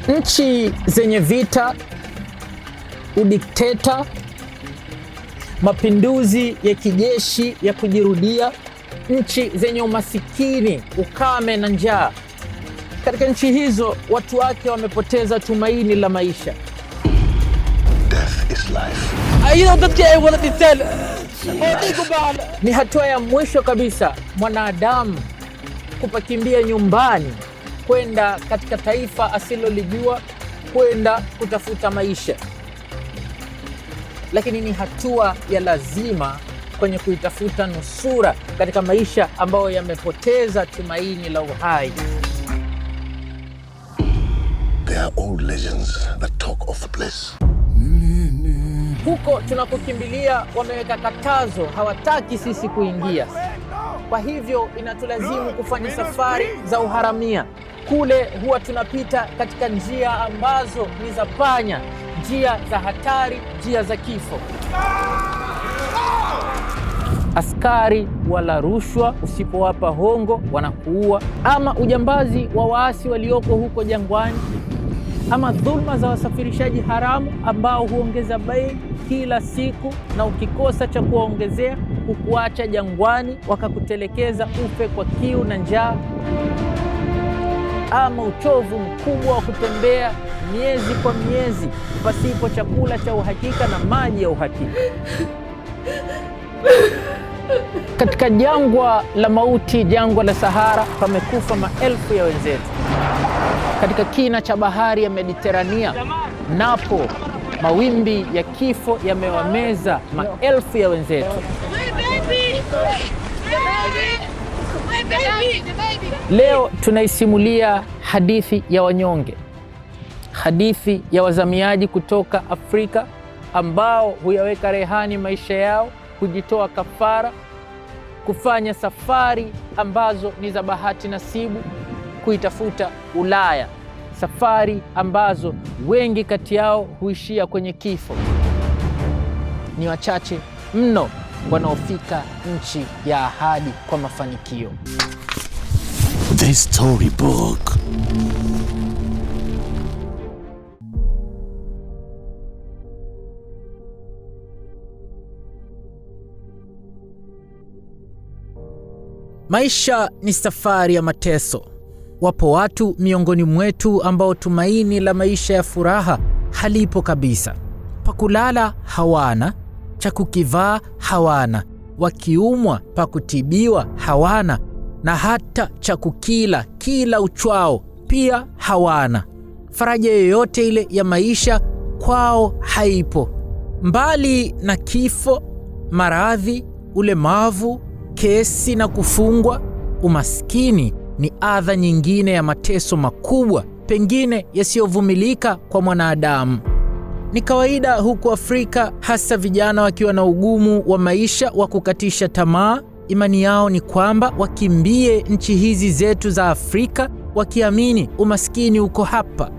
Nchi zenye vita, udikteta, mapinduzi ya kijeshi ya kujirudia, nchi zenye umasikini, ukame na njaa. Katika nchi hizo watu wake wamepoteza tumaini la maisha. Death is life. Ni hatua ya mwisho kabisa mwanadamu kupakimbia nyumbani kwenda katika taifa asilolijua, kwenda kutafuta maisha. Lakini ni hatua ya lazima kwenye kuitafuta nusura katika maisha ambayo yamepoteza tumaini la uhai. There are old legends that talk of the place. Huko tunakokimbilia wameweka katazo, hawataki sisi kuingia. Kwa hivyo inatulazimu kufanya safari za uharamia. Kule huwa tunapita katika njia ambazo ni za panya, njia za hatari, njia za kifo. Askari wala rushwa, usipowapa hongo wanakuua, ama ujambazi wa waasi walioko huko jangwani, ama dhulma za wasafirishaji haramu ambao huongeza bei kila siku, na ukikosa cha kuongezea kukuacha jangwani wakakutelekeza ufe kwa kiu na njaa, ama uchovu mkubwa wa kutembea miezi kwa miezi pasipo chakula cha uhakika na maji ya uhakika. Katika jangwa la mauti, jangwa la Sahara, pamekufa maelfu ya wenzetu. Katika kina cha bahari ya Mediterania, napo mawimbi ya kifo yamewameza maelfu ya wenzetu. Leo tunaisimulia hadithi ya wanyonge, hadithi ya wazamiaji kutoka Afrika ambao huyaweka rehani maisha yao, kujitoa kafara, kufanya safari ambazo ni za bahati nasibu kuitafuta Ulaya, safari ambazo wengi kati yao huishia kwenye kifo. Ni wachache mno wanaofika nchi ya ahadi kwa mafanikio. The Storybook. Maisha ni safari ya mateso. Wapo watu miongoni mwetu ambao tumaini la maisha ya furaha halipo kabisa. Pakulala hawana, cha kukivaa hawana, wakiumwa pakutibiwa hawana, na hata cha kukila kila uchwao pia hawana. Faraja yoyote ile ya maisha kwao haipo. Mbali na kifo, maradhi, ulemavu, kesi na kufungwa, umaskini ni adha nyingine ya mateso makubwa, pengine yasiyovumilika kwa mwanadamu. Ni kawaida huku Afrika, hasa vijana wakiwa na ugumu wa maisha wa kukatisha tamaa. Imani yao ni kwamba wakimbie nchi hizi zetu za Afrika, wakiamini umaskini uko hapa.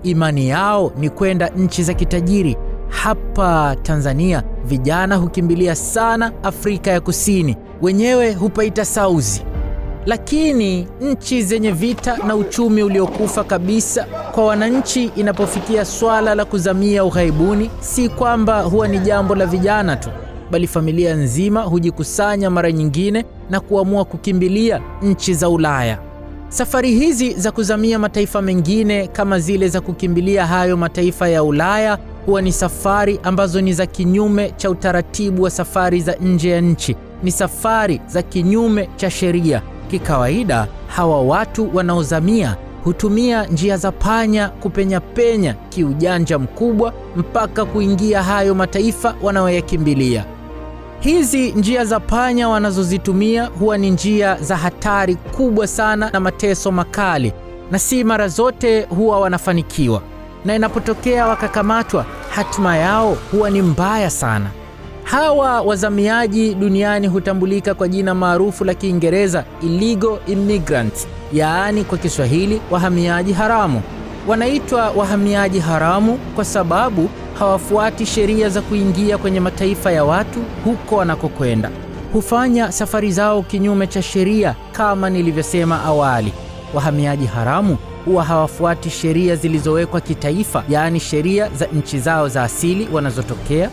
Imani yao ni kwenda nchi za kitajiri. Hapa Tanzania vijana hukimbilia sana Afrika ya Kusini, wenyewe hupaita Sauzi. Lakini nchi zenye vita na uchumi uliokufa kabisa, kwa wananchi inapofikia swala la kuzamia ughaibuni, si kwamba huwa ni jambo la vijana tu, bali familia nzima hujikusanya mara nyingine na kuamua kukimbilia nchi za Ulaya. Safari hizi za kuzamia mataifa mengine, kama zile za kukimbilia hayo mataifa ya Ulaya, huwa ni safari ambazo ni za kinyume cha utaratibu wa safari za nje ya nchi, ni safari za kinyume cha sheria. Kikawaida hawa watu wanaozamia hutumia njia za panya kupenya kiujanja mkubwa mpaka kuingia hayo mataifa wanayoyakimbilia. Hizi njia za panya wanazozitumia huwa ni njia za hatari kubwa sana na mateso makali, na si mara zote huwa wanafanikiwa, na inapotokea wakakamatwa, hatima yao huwa ni mbaya sana. Hawa wazamiaji duniani hutambulika kwa jina maarufu la Kiingereza illegal immigrants, yaani kwa Kiswahili wahamiaji haramu. Wanaitwa wahamiaji haramu kwa sababu hawafuati sheria za kuingia kwenye mataifa ya watu huko wanakokwenda. Hufanya safari zao kinyume cha sheria. Kama nilivyosema awali, wahamiaji haramu huwa hawafuati sheria zilizowekwa kitaifa, yaani sheria za nchi zao za asili wanazotokea,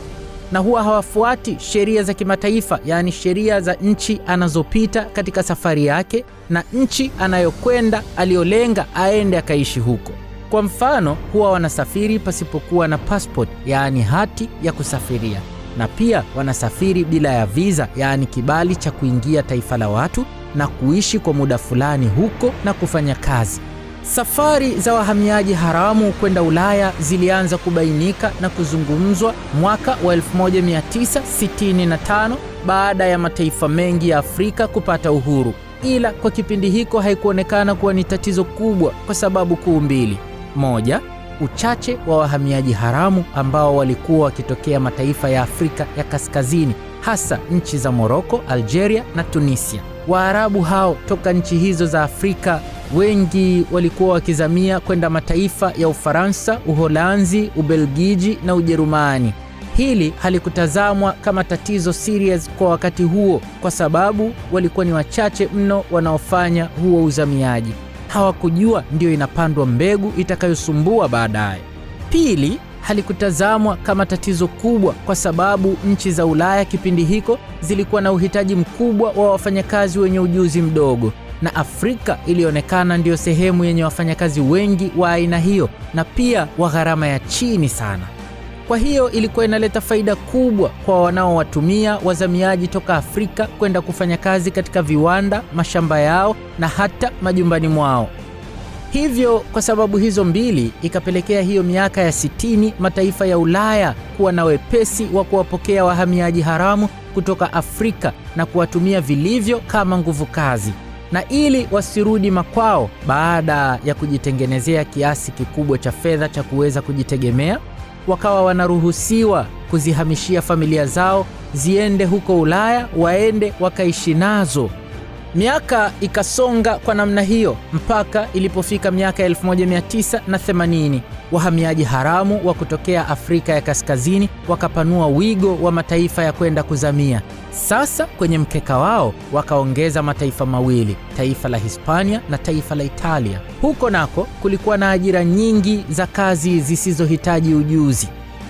na huwa hawafuati sheria za kimataifa, yaani sheria za nchi anazopita katika safari yake na nchi anayokwenda aliolenga aende akaishi huko. Kwa mfano, huwa wanasafiri pasipokuwa na passport, yaani hati ya kusafiria, na pia wanasafiri bila ya visa, yaani kibali cha kuingia taifa la watu na kuishi kwa muda fulani huko na kufanya kazi. Safari za wahamiaji haramu kwenda Ulaya zilianza kubainika na kuzungumzwa mwaka wa 1965 baada ya mataifa mengi ya Afrika kupata uhuru. Ila kwa kipindi hiko haikuonekana kuwa ni tatizo kubwa kwa sababu kuu mbili. Moja, uchache wa wahamiaji haramu ambao walikuwa wakitokea mataifa ya Afrika ya Kaskazini, hasa nchi za Morocco, Algeria na Tunisia. Waarabu hao toka nchi hizo za Afrika wengi walikuwa wakizamia kwenda mataifa ya Ufaransa, Uholanzi, Ubelgiji na Ujerumani. Hili halikutazamwa kama tatizo serious kwa wakati huo kwa sababu walikuwa ni wachache mno wanaofanya huo uzamiaji. Hawakujua ndio inapandwa mbegu itakayosumbua baadaye. Pili, halikutazamwa kama tatizo kubwa kwa sababu nchi za Ulaya kipindi hiko zilikuwa na uhitaji mkubwa wa wafanyakazi wenye ujuzi mdogo, na Afrika ilionekana ndio sehemu yenye wafanyakazi wengi wa aina hiyo na pia wa gharama ya chini sana. Kwa hiyo ilikuwa inaleta faida kubwa kwa wanaowatumia wazamiaji toka Afrika kwenda kufanya kazi katika viwanda, mashamba yao na hata majumbani mwao. Hivyo kwa sababu hizo mbili ikapelekea hiyo miaka ya 60 mataifa ya Ulaya kuwa na wepesi wa kuwapokea wahamiaji haramu kutoka Afrika na kuwatumia vilivyo kama nguvu kazi. Na ili wasirudi makwao baada ya kujitengenezea kiasi kikubwa cha fedha cha kuweza kujitegemea, wakawa wanaruhusiwa kuzihamishia familia zao ziende huko Ulaya, waende wakaishi nazo. Miaka ikasonga kwa namna hiyo mpaka ilipofika miaka 1980. Wahamiaji haramu wa kutokea Afrika ya Kaskazini wakapanua wigo wa mataifa ya kwenda kuzamia. Sasa kwenye mkeka wao wakaongeza mataifa mawili, taifa la Hispania na taifa la Italia. Huko nako kulikuwa na ajira nyingi za kazi zisizohitaji ujuzi.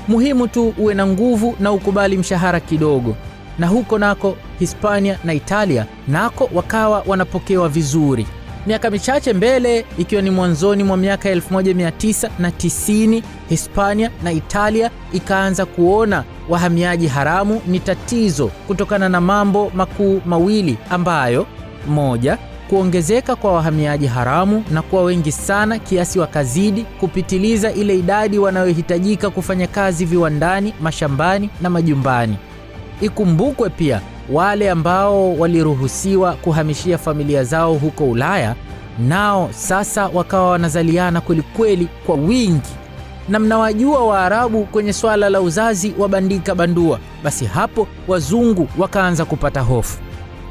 Muhimu tu uwe na nguvu na ukubali mshahara kidogo. Na huko nako Hispania na Italia nako wakawa wanapokewa vizuri. Miaka michache mbele, ikiwa ni mwanzoni mwa miaka 1990, Hispania na Italia ikaanza kuona wahamiaji haramu ni tatizo kutokana na mambo makuu mawili ambayo: moja, kuongezeka kwa wahamiaji haramu na kuwa wengi sana kiasi wakazidi kupitiliza ile idadi wanayohitajika kufanya kazi viwandani, mashambani na majumbani. Ikumbukwe pia wale ambao waliruhusiwa kuhamishia familia zao huko Ulaya nao sasa wakawa wanazaliana kwelikweli kwa wingi. Na mnawajua Waarabu kwenye swala la uzazi wa bandika bandua, basi hapo wazungu wakaanza kupata hofu.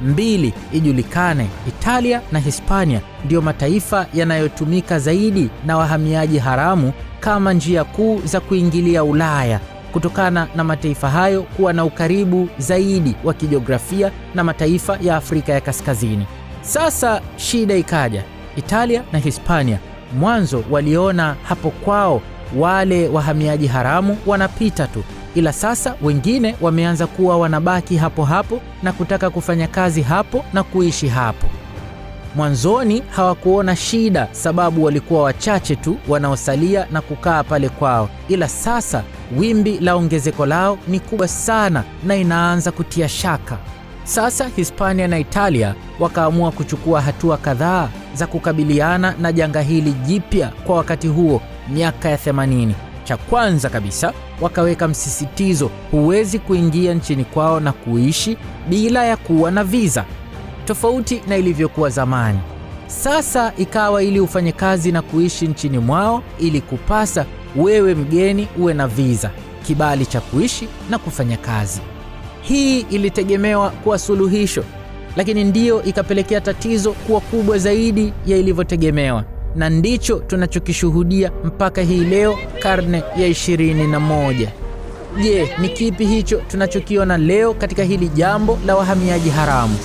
Mbili, ijulikane Italia na Hispania ndio mataifa yanayotumika zaidi na wahamiaji haramu kama njia kuu za kuingilia Ulaya, kutokana na mataifa hayo kuwa na ukaribu zaidi wa kijiografia na mataifa ya Afrika ya Kaskazini. Sasa shida ikaja. Italia na Hispania mwanzo waliona hapo kwao wale wahamiaji haramu wanapita tu, ila sasa wengine wameanza kuwa wanabaki hapo hapo na kutaka kufanya kazi hapo na kuishi hapo. Mwanzoni hawakuona shida sababu walikuwa wachache tu wanaosalia na kukaa pale kwao, ila sasa wimbi la ongezeko lao ni kubwa sana na inaanza kutia shaka. Sasa Hispania na Italia wakaamua kuchukua hatua kadhaa za kukabiliana na janga hili jipya kwa wakati huo, miaka ya 80. Cha kwanza kabisa, wakaweka msisitizo, huwezi kuingia nchini kwao na kuishi bila ya kuwa na visa, tofauti na ilivyokuwa zamani. Sasa ikawa ili ufanye kazi na kuishi nchini mwao, ili kupasa wewe mgeni uwe na visa, kibali cha kuishi na kufanya kazi. Hii ilitegemewa kuwa suluhisho, lakini ndiyo ikapelekea tatizo kuwa kubwa zaidi ya ilivyotegemewa, na ndicho tunachokishuhudia mpaka hii leo, karne ya 21. Je, ni kipi hicho tunachokiona leo katika hili jambo la wahamiaji haramu?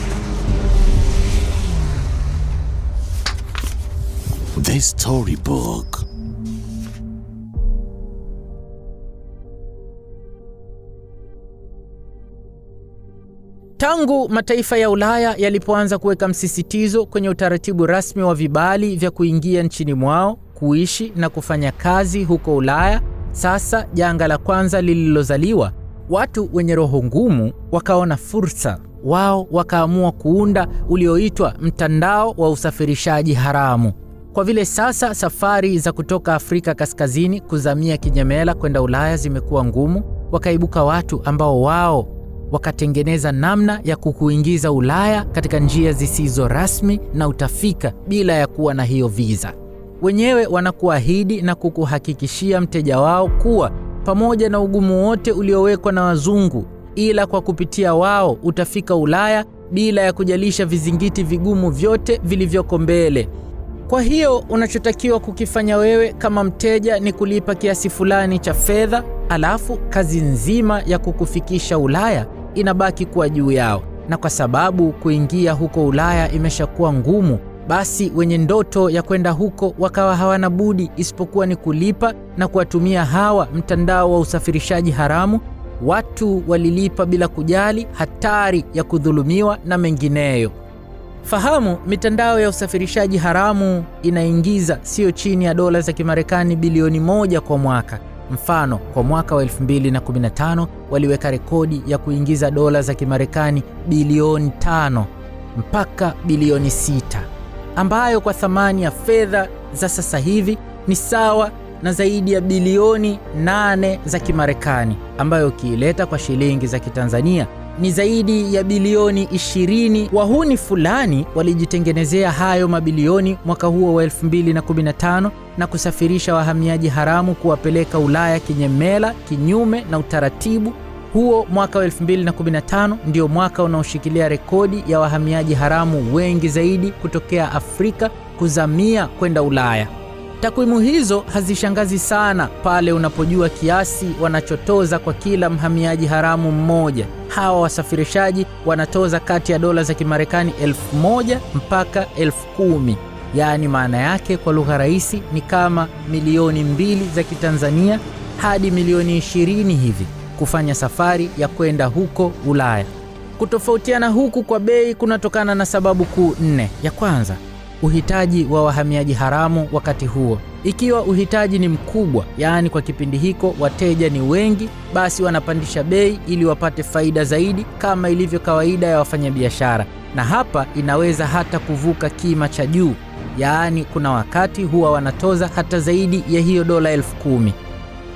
My storybook. Tangu mataifa ya Ulaya yalipoanza kuweka msisitizo kwenye utaratibu rasmi wa vibali vya kuingia nchini mwao, kuishi na kufanya kazi huko Ulaya, sasa janga la kwanza lililozaliwa, watu wenye roho ngumu wakaona fursa. Wao wakaamua kuunda ulioitwa mtandao wa usafirishaji haramu. Kwa vile sasa safari za kutoka Afrika Kaskazini kuzamia kinyemela kwenda Ulaya zimekuwa ngumu, wakaibuka watu ambao wao wakatengeneza namna ya kukuingiza Ulaya katika njia zisizo rasmi na utafika bila ya kuwa na hiyo visa. Wenyewe wanakuahidi na kukuhakikishia mteja wao kuwa pamoja na ugumu wote uliowekwa na wazungu, ila kwa kupitia wao utafika Ulaya bila ya kujalisha vizingiti vigumu vyote vilivyoko mbele. Kwa hiyo unachotakiwa kukifanya wewe kama mteja ni kulipa kiasi fulani cha fedha, alafu kazi nzima ya kukufikisha Ulaya inabaki kuwa juu yao. Na kwa sababu kuingia huko Ulaya imeshakuwa ngumu, basi wenye ndoto ya kwenda huko wakawa hawana budi isipokuwa ni kulipa na kuwatumia hawa mtandao wa usafirishaji haramu. Watu walilipa bila kujali hatari ya kudhulumiwa na mengineyo. Fahamu, mitandao ya usafirishaji haramu inaingiza sio chini ya dola za Kimarekani bilioni 1 kwa mwaka. Mfano, kwa mwaka wa 2015 waliweka rekodi ya kuingiza dola za Kimarekani bilioni 5 mpaka bilioni 6, ambayo kwa thamani ya fedha za sasa hivi ni sawa na zaidi ya bilioni 8 za Kimarekani, ambayo ukiileta kwa shilingi za Kitanzania ni zaidi ya bilioni 20. Wahuni fulani walijitengenezea hayo mabilioni mwaka huo wa 2015 na kusafirisha wahamiaji haramu kuwapeleka Ulaya kinyemela, kinyume na utaratibu. Huo mwaka wa 2015 ndio mwaka unaoshikilia rekodi ya wahamiaji haramu wengi zaidi kutokea Afrika kuzamia kwenda Ulaya. Takwimu hizo hazishangazi sana pale unapojua kiasi wanachotoza kwa kila mhamiaji haramu mmoja. Hawa wasafirishaji wanatoza kati ya dola za Kimarekani 1,000 mpaka 10,000. Yaani maana yake kwa lugha rahisi ni kama milioni 2 za Kitanzania hadi milioni 20 hivi kufanya safari ya kwenda huko Ulaya. Kutofautiana huku kwa bei kunatokana na sababu kuu 4. Ya kwanza, uhitaji wa wahamiaji haramu wakati huo. Ikiwa uhitaji ni mkubwa, yaani kwa kipindi hiko wateja ni wengi, basi wanapandisha bei ili wapate faida zaidi, kama ilivyo kawaida ya wafanyabiashara. Na hapa inaweza hata kuvuka kima cha juu, yaani kuna wakati huwa wanatoza hata zaidi ya hiyo dola 10,000.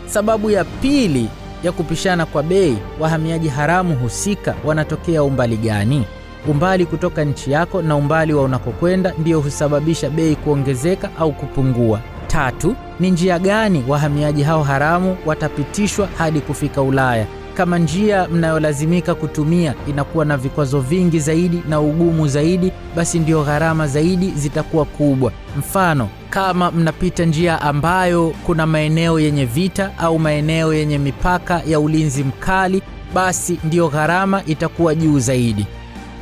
Sababu ya pili ya kupishana kwa bei, wahamiaji haramu husika wanatokea umbali gani? Umbali kutoka nchi yako na umbali wa unakokwenda ndio husababisha bei kuongezeka au kupungua. 3, ni njia gani wahamiaji hao haramu watapitishwa hadi kufika Ulaya? Kama njia mnayolazimika kutumia inakuwa na vikwazo vingi zaidi na ugumu zaidi, basi ndio gharama zaidi zitakuwa kubwa. Mfano, kama mnapita njia ambayo kuna maeneo yenye vita au maeneo yenye mipaka ya ulinzi mkali, basi ndio gharama itakuwa juu zaidi.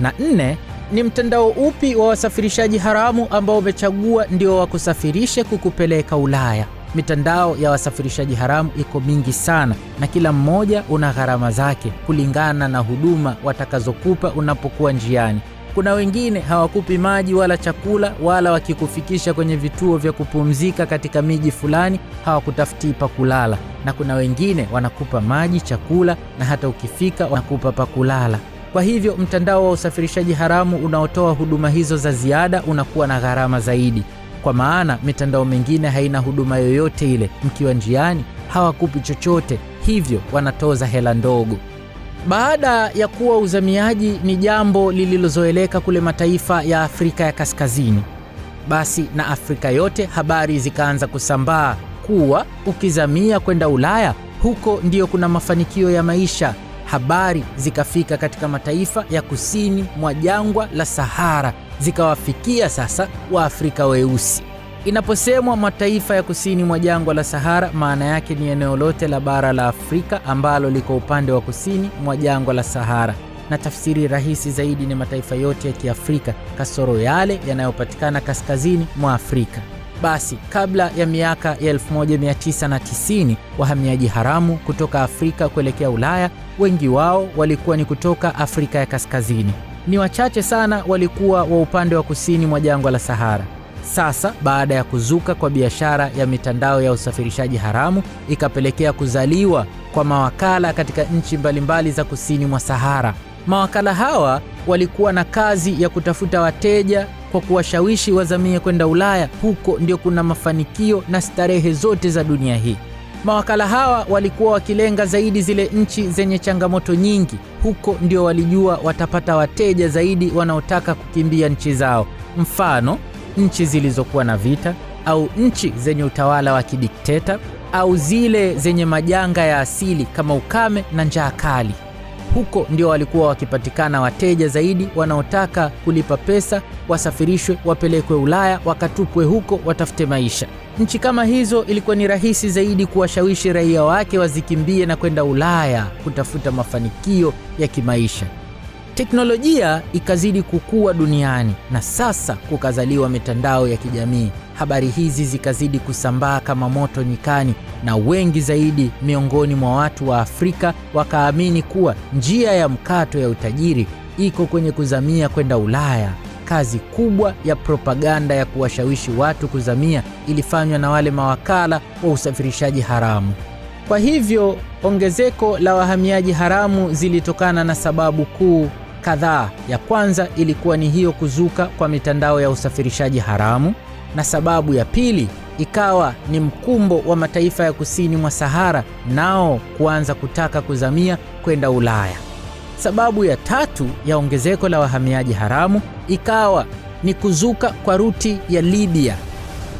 Na 4, ni mtandao upi wa wasafirishaji haramu ambao umechagua ndio wakusafirishe kukupeleka Ulaya? Mitandao ya wasafirishaji haramu iko mingi sana na kila mmoja una gharama zake kulingana na huduma watakazokupa unapokuwa njiani. Kuna wengine hawakupi maji wala chakula, wala wakikufikisha kwenye vituo vya kupumzika katika miji fulani hawakutafutii pa kulala. Na kuna wengine wanakupa maji, chakula na hata ukifika wanakupa pa kulala. Kwa hivyo mtandao wa usafirishaji haramu unaotoa huduma hizo za ziada unakuwa na gharama zaidi. Kwa maana mitandao mingine haina huduma yoyote ile. Mkiwa njiani hawakupi chochote, hivyo wanatoza hela ndogo. Baada ya kuwa uzamiaji ni jambo lililozoeleka kule mataifa ya Afrika ya Kaskazini, basi na Afrika yote habari zikaanza kusambaa kuwa ukizamia kwenda Ulaya, huko ndio kuna mafanikio ya maisha. Habari zikafika katika mataifa ya kusini mwa jangwa la Sahara, zikawafikia sasa Waafrika weusi. Inaposemwa mataifa ya kusini mwa jangwa la Sahara, maana yake ni eneo lote la bara la Afrika ambalo liko upande wa kusini mwa jangwa la Sahara. Na tafsiri rahisi zaidi ni mataifa yote ya Kiafrika kasoro yale yanayopatikana kaskazini mwa Afrika. Basi kabla ya miaka ya 1990, wahamiaji haramu kutoka Afrika kuelekea Ulaya, wengi wao walikuwa ni kutoka Afrika ya Kaskazini. Ni wachache sana walikuwa wa upande wa kusini mwa jangwa la Sahara. Sasa baada ya kuzuka kwa biashara ya mitandao ya usafirishaji haramu, ikapelekea kuzaliwa kwa mawakala katika nchi mbalimbali za kusini mwa Sahara. Mawakala hawa walikuwa na kazi ya kutafuta wateja kwa kuwashawishi wazamie kwenda Ulaya. Huko ndio kuna mafanikio na starehe zote za dunia hii. Mawakala hawa walikuwa wakilenga zaidi zile nchi zenye changamoto nyingi. Huko ndio walijua watapata wateja zaidi wanaotaka kukimbia nchi zao. Mfano, nchi zilizokuwa na vita, au nchi zenye utawala wa kidikteta, au zile zenye majanga ya asili kama ukame na njaa kali. Huko ndio walikuwa wakipatikana wateja zaidi wanaotaka kulipa pesa, wasafirishwe, wapelekwe Ulaya, wakatupwe huko watafute maisha. Nchi kama hizo ilikuwa ni rahisi zaidi kuwashawishi raia wake wazikimbie na kwenda Ulaya kutafuta mafanikio ya kimaisha. Teknolojia ikazidi kukua duniani na sasa kukazaliwa mitandao ya kijamii. Habari hizi zikazidi kusambaa kama moto nyikani, na wengi zaidi miongoni mwa watu wa Afrika wakaamini kuwa njia ya mkato ya utajiri iko kwenye kuzamia kwenda Ulaya. Kazi kubwa ya propaganda ya kuwashawishi watu kuzamia ilifanywa na wale mawakala wa usafirishaji haramu. Kwa hivyo, ongezeko la wahamiaji haramu zilitokana na sababu kuu kadhaa. Ya kwanza ilikuwa ni hiyo kuzuka kwa mitandao ya usafirishaji haramu, na sababu ya pili ikawa ni mkumbo wa mataifa ya kusini mwa Sahara nao kuanza kutaka kuzamia kwenda Ulaya. Sababu ya tatu ya ongezeko la wahamiaji haramu ikawa ni kuzuka kwa ruti ya Libya.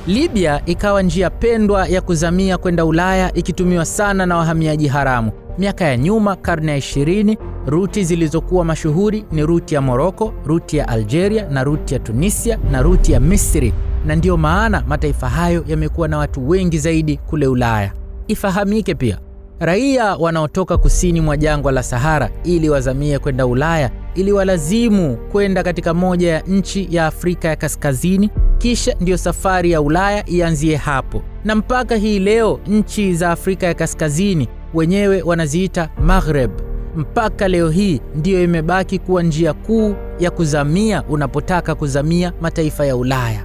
Libya ikawa njia pendwa ya kuzamia kwenda Ulaya, ikitumiwa sana na wahamiaji haramu. Miaka ya nyuma, karne ya 20, ruti zilizokuwa mashuhuri ni ruti ya Morocco, ruti ya Algeria na ruti ya Tunisia na ruti ya Misri, na ndio maana mataifa hayo yamekuwa na watu wengi zaidi kule Ulaya. Ifahamike pia, raia wanaotoka kusini mwa jangwa la Sahara ili wazamie kwenda Ulaya ili walazimu kwenda katika moja ya nchi ya Afrika ya Kaskazini, kisha ndio safari ya Ulaya ianzie hapo. Na mpaka hii leo nchi za Afrika ya Kaskazini wenyewe wanaziita Maghreb. Mpaka leo hii ndiyo imebaki kuwa njia kuu ya kuzamia unapotaka kuzamia mataifa ya Ulaya.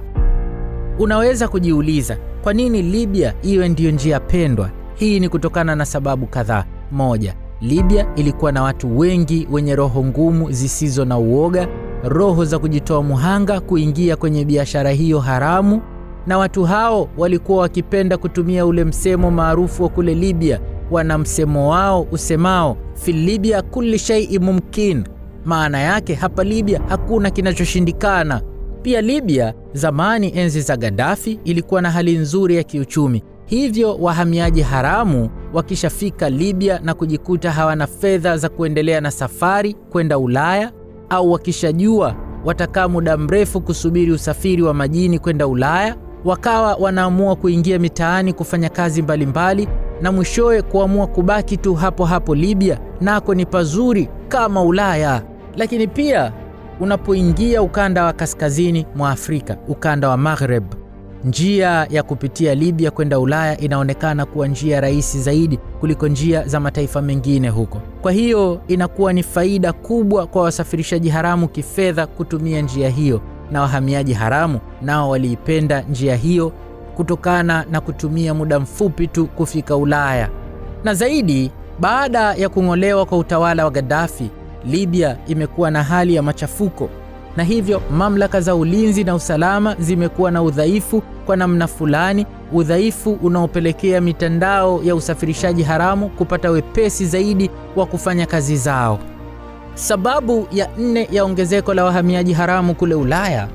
Unaweza kujiuliza, kwa nini Libya iwe ndiyo njia pendwa? Hii ni kutokana na sababu kadhaa. Moja, Libya ilikuwa na watu wengi wenye roho ngumu zisizo na uoga, roho za kujitoa muhanga kuingia kwenye biashara hiyo haramu, na watu hao walikuwa wakipenda kutumia ule msemo maarufu wa kule Libya. Wana msemo wao usemao fi Libya kulli shay'in mumkin, maana yake hapa Libya hakuna kinachoshindikana. Pia Libya zamani, enzi za Gaddafi, ilikuwa na hali nzuri ya kiuchumi. Hivyo wahamiaji haramu wakishafika Libya na kujikuta hawana fedha za kuendelea na safari kwenda Ulaya, au wakishajua watakaa muda mrefu kusubiri usafiri wa majini kwenda Ulaya, wakawa wanaamua kuingia mitaani kufanya kazi mbalimbali, na mwishowe kuamua kubaki tu hapo hapo Libya, nako ni pazuri kama Ulaya. Lakini pia unapoingia ukanda wa kaskazini mwa Afrika, ukanda wa Maghreb, njia ya kupitia Libya kwenda Ulaya inaonekana kuwa njia rahisi zaidi kuliko njia za mataifa mengine huko. Kwa hiyo inakuwa ni faida kubwa kwa wasafirishaji haramu kifedha kutumia njia hiyo, na wahamiaji haramu nao waliipenda njia hiyo kutokana na kutumia muda mfupi tu kufika Ulaya. Na zaidi, baada ya kung'olewa kwa utawala wa Gaddafi, Libya imekuwa na hali ya machafuko, na hivyo mamlaka za ulinzi na usalama zimekuwa na udhaifu kwa namna fulani, udhaifu unaopelekea mitandao ya usafirishaji haramu kupata wepesi zaidi wa kufanya kazi zao. Sababu ya 4 ya ongezeko la wahamiaji haramu kule Ulaya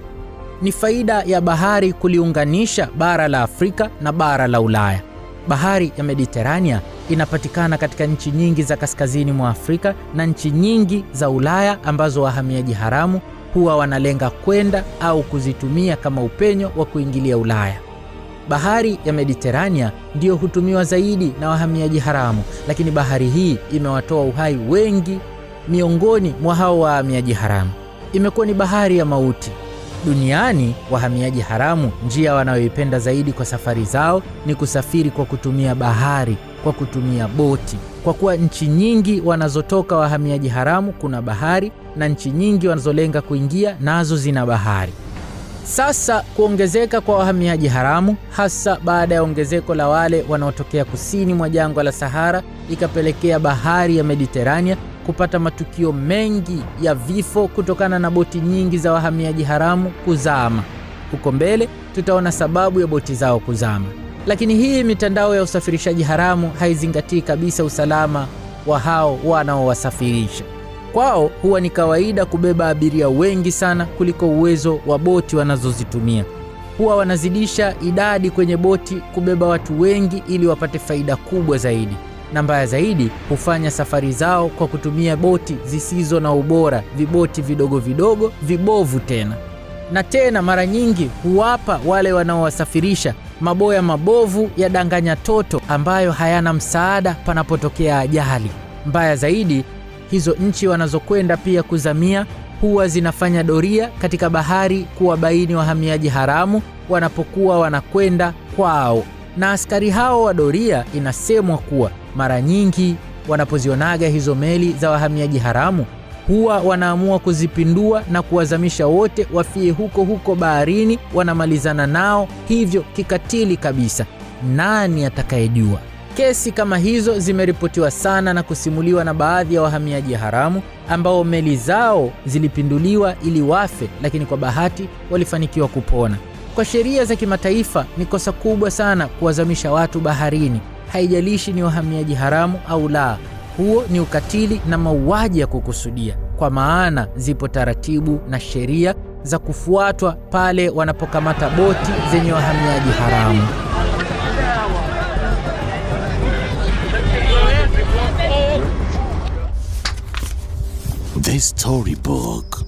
ni faida ya bahari kuliunganisha bara la Afrika na bara la Ulaya. Bahari ya Mediterania inapatikana katika nchi nyingi za kaskazini mwa Afrika na nchi nyingi za Ulaya ambazo wahamiaji haramu huwa wanalenga kwenda au kuzitumia kama upenyo wa kuingilia Ulaya. Bahari ya Mediterania ndiyo hutumiwa zaidi na wahamiaji haramu, lakini bahari hii imewatoa uhai wengi miongoni mwa hao wahamiaji haramu. Imekuwa ni bahari ya mauti. Duniani, wahamiaji haramu njia wanayoipenda zaidi kwa safari zao ni kusafiri kwa kutumia bahari, kwa kutumia boti. Kwa kuwa nchi nyingi wanazotoka wahamiaji haramu kuna bahari, na nchi nyingi wanazolenga kuingia nazo zina bahari. Sasa kuongezeka kwa wahamiaji haramu, hasa baada ya ongezeko la wale wanaotokea kusini mwa jangwa la Sahara, ikapelekea bahari ya Mediterania kupata matukio mengi ya vifo kutokana na boti nyingi za wahamiaji haramu kuzama. Huko mbele tutaona sababu ya boti zao kuzama. Lakini hii mitandao ya usafirishaji haramu haizingatii kabisa usalama wa hao wanaowasafirisha. Kwao huwa ni kawaida kubeba abiria wengi sana kuliko uwezo wa boti wanazozitumia. Huwa wanazidisha idadi kwenye boti kubeba watu wengi ili wapate faida kubwa zaidi. Na mbaya zaidi, hufanya safari zao kwa kutumia boti zisizo na ubora, viboti vidogo vidogo, vibovu tena. Na tena mara nyingi huwapa wale wanaowasafirisha maboya mabovu ya danganya toto ambayo hayana msaada panapotokea ajali. Mbaya zaidi, hizo nchi wanazokwenda pia kuzamia huwa zinafanya doria katika bahari kuwabaini wahamiaji haramu wanapokuwa wanakwenda kwao. Na askari hao wa doria inasemwa kuwa mara nyingi wanapozionaga hizo meli za wahamiaji haramu huwa wanaamua kuzipindua na kuwazamisha wote wafie huko huko baharini, wanamalizana nao hivyo kikatili kabisa. Nani atakayejua? Kesi kama hizo zimeripotiwa sana na kusimuliwa na baadhi ya wahamiaji haramu ambao meli zao zilipinduliwa ili wafe, lakini kwa bahati walifanikiwa kupona. Kwa sheria za kimataifa ni kosa kubwa sana kuwazamisha watu baharini, haijalishi ni wahamiaji haramu au la. Huo ni ukatili na mauaji ya kukusudia, kwa maana zipo taratibu na sheria za kufuatwa pale wanapokamata boti zenye wahamiaji haramu. The Storybook.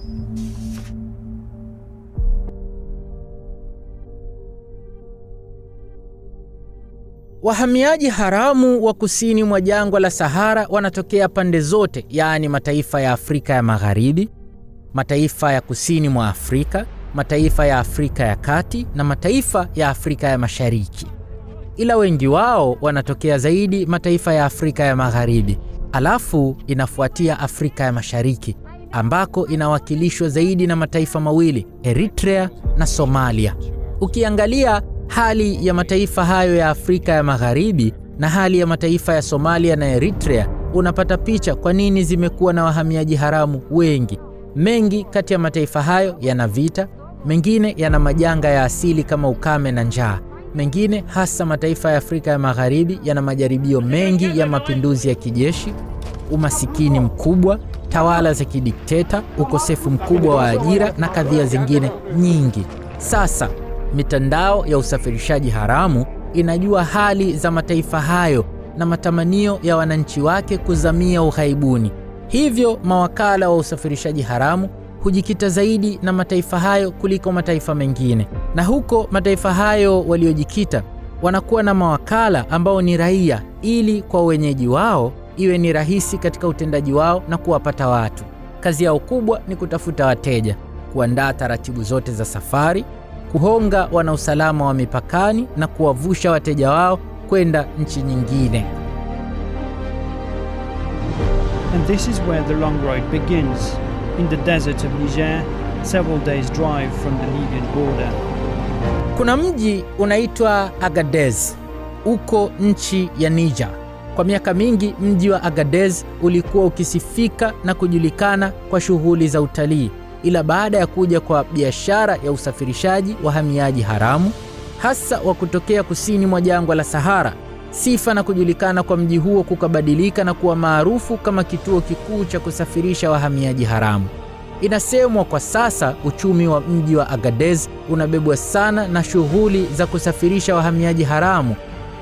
Wahamiaji haramu wa kusini mwa jangwa la Sahara wanatokea pande zote, yaani mataifa ya Afrika ya Magharibi, mataifa ya kusini mwa Afrika, mataifa ya Afrika ya Kati na mataifa ya Afrika ya Mashariki. Ila wengi wao wanatokea zaidi mataifa ya Afrika ya Magharibi. Alafu inafuatia Afrika ya Mashariki ambako inawakilishwa zaidi na mataifa mawili, Eritrea na Somalia. Ukiangalia hali ya mataifa hayo ya Afrika ya Magharibi na hali ya mataifa ya Somalia na Eritrea, unapata picha kwa nini zimekuwa na wahamiaji haramu wengi. Mengi kati ya mataifa hayo yana vita, mengine yana majanga ya asili kama ukame na njaa. Mengine hasa mataifa ya Afrika ya Magharibi yana majaribio mengi ya mapinduzi ya kijeshi, umasikini mkubwa, tawala za kidikteta, ukosefu mkubwa wa ajira na kadhia zingine nyingi. Sasa mitandao ya usafirishaji haramu inajua hali za mataifa hayo na matamanio ya wananchi wake kuzamia ughaibuni. Hivyo mawakala wa usafirishaji haramu hujikita zaidi na mataifa hayo kuliko mataifa mengine. Na huko mataifa hayo waliojikita wanakuwa na mawakala ambao ni raia, ili kwa wenyeji wao iwe ni rahisi katika utendaji wao na kuwapata watu. Kazi yao kubwa ni kutafuta wateja, kuandaa taratibu zote za safari, kuhonga wanausalama wa mipakani na kuwavusha wateja wao kwenda nchi nyingine. And this is where the long road begins, in the desert of Niger, several days drive from the Libyan border. Kuna mji unaitwa Agadez, uko nchi ya Niger. Kwa miaka mingi mji wa Agadez ulikuwa ukisifika na kujulikana kwa shughuli za utalii. Ila baada ya kuja kwa biashara ya usafirishaji wahamiaji haramu, hasa wa kutokea kusini mwa jangwa la Sahara, sifa na kujulikana kwa mji huo kukabadilika na kuwa maarufu kama kituo kikuu cha kusafirisha wahamiaji haramu. Inasemwa kwa sasa uchumi wa mji wa Agadez unabebwa sana na shughuli za kusafirisha wahamiaji haramu,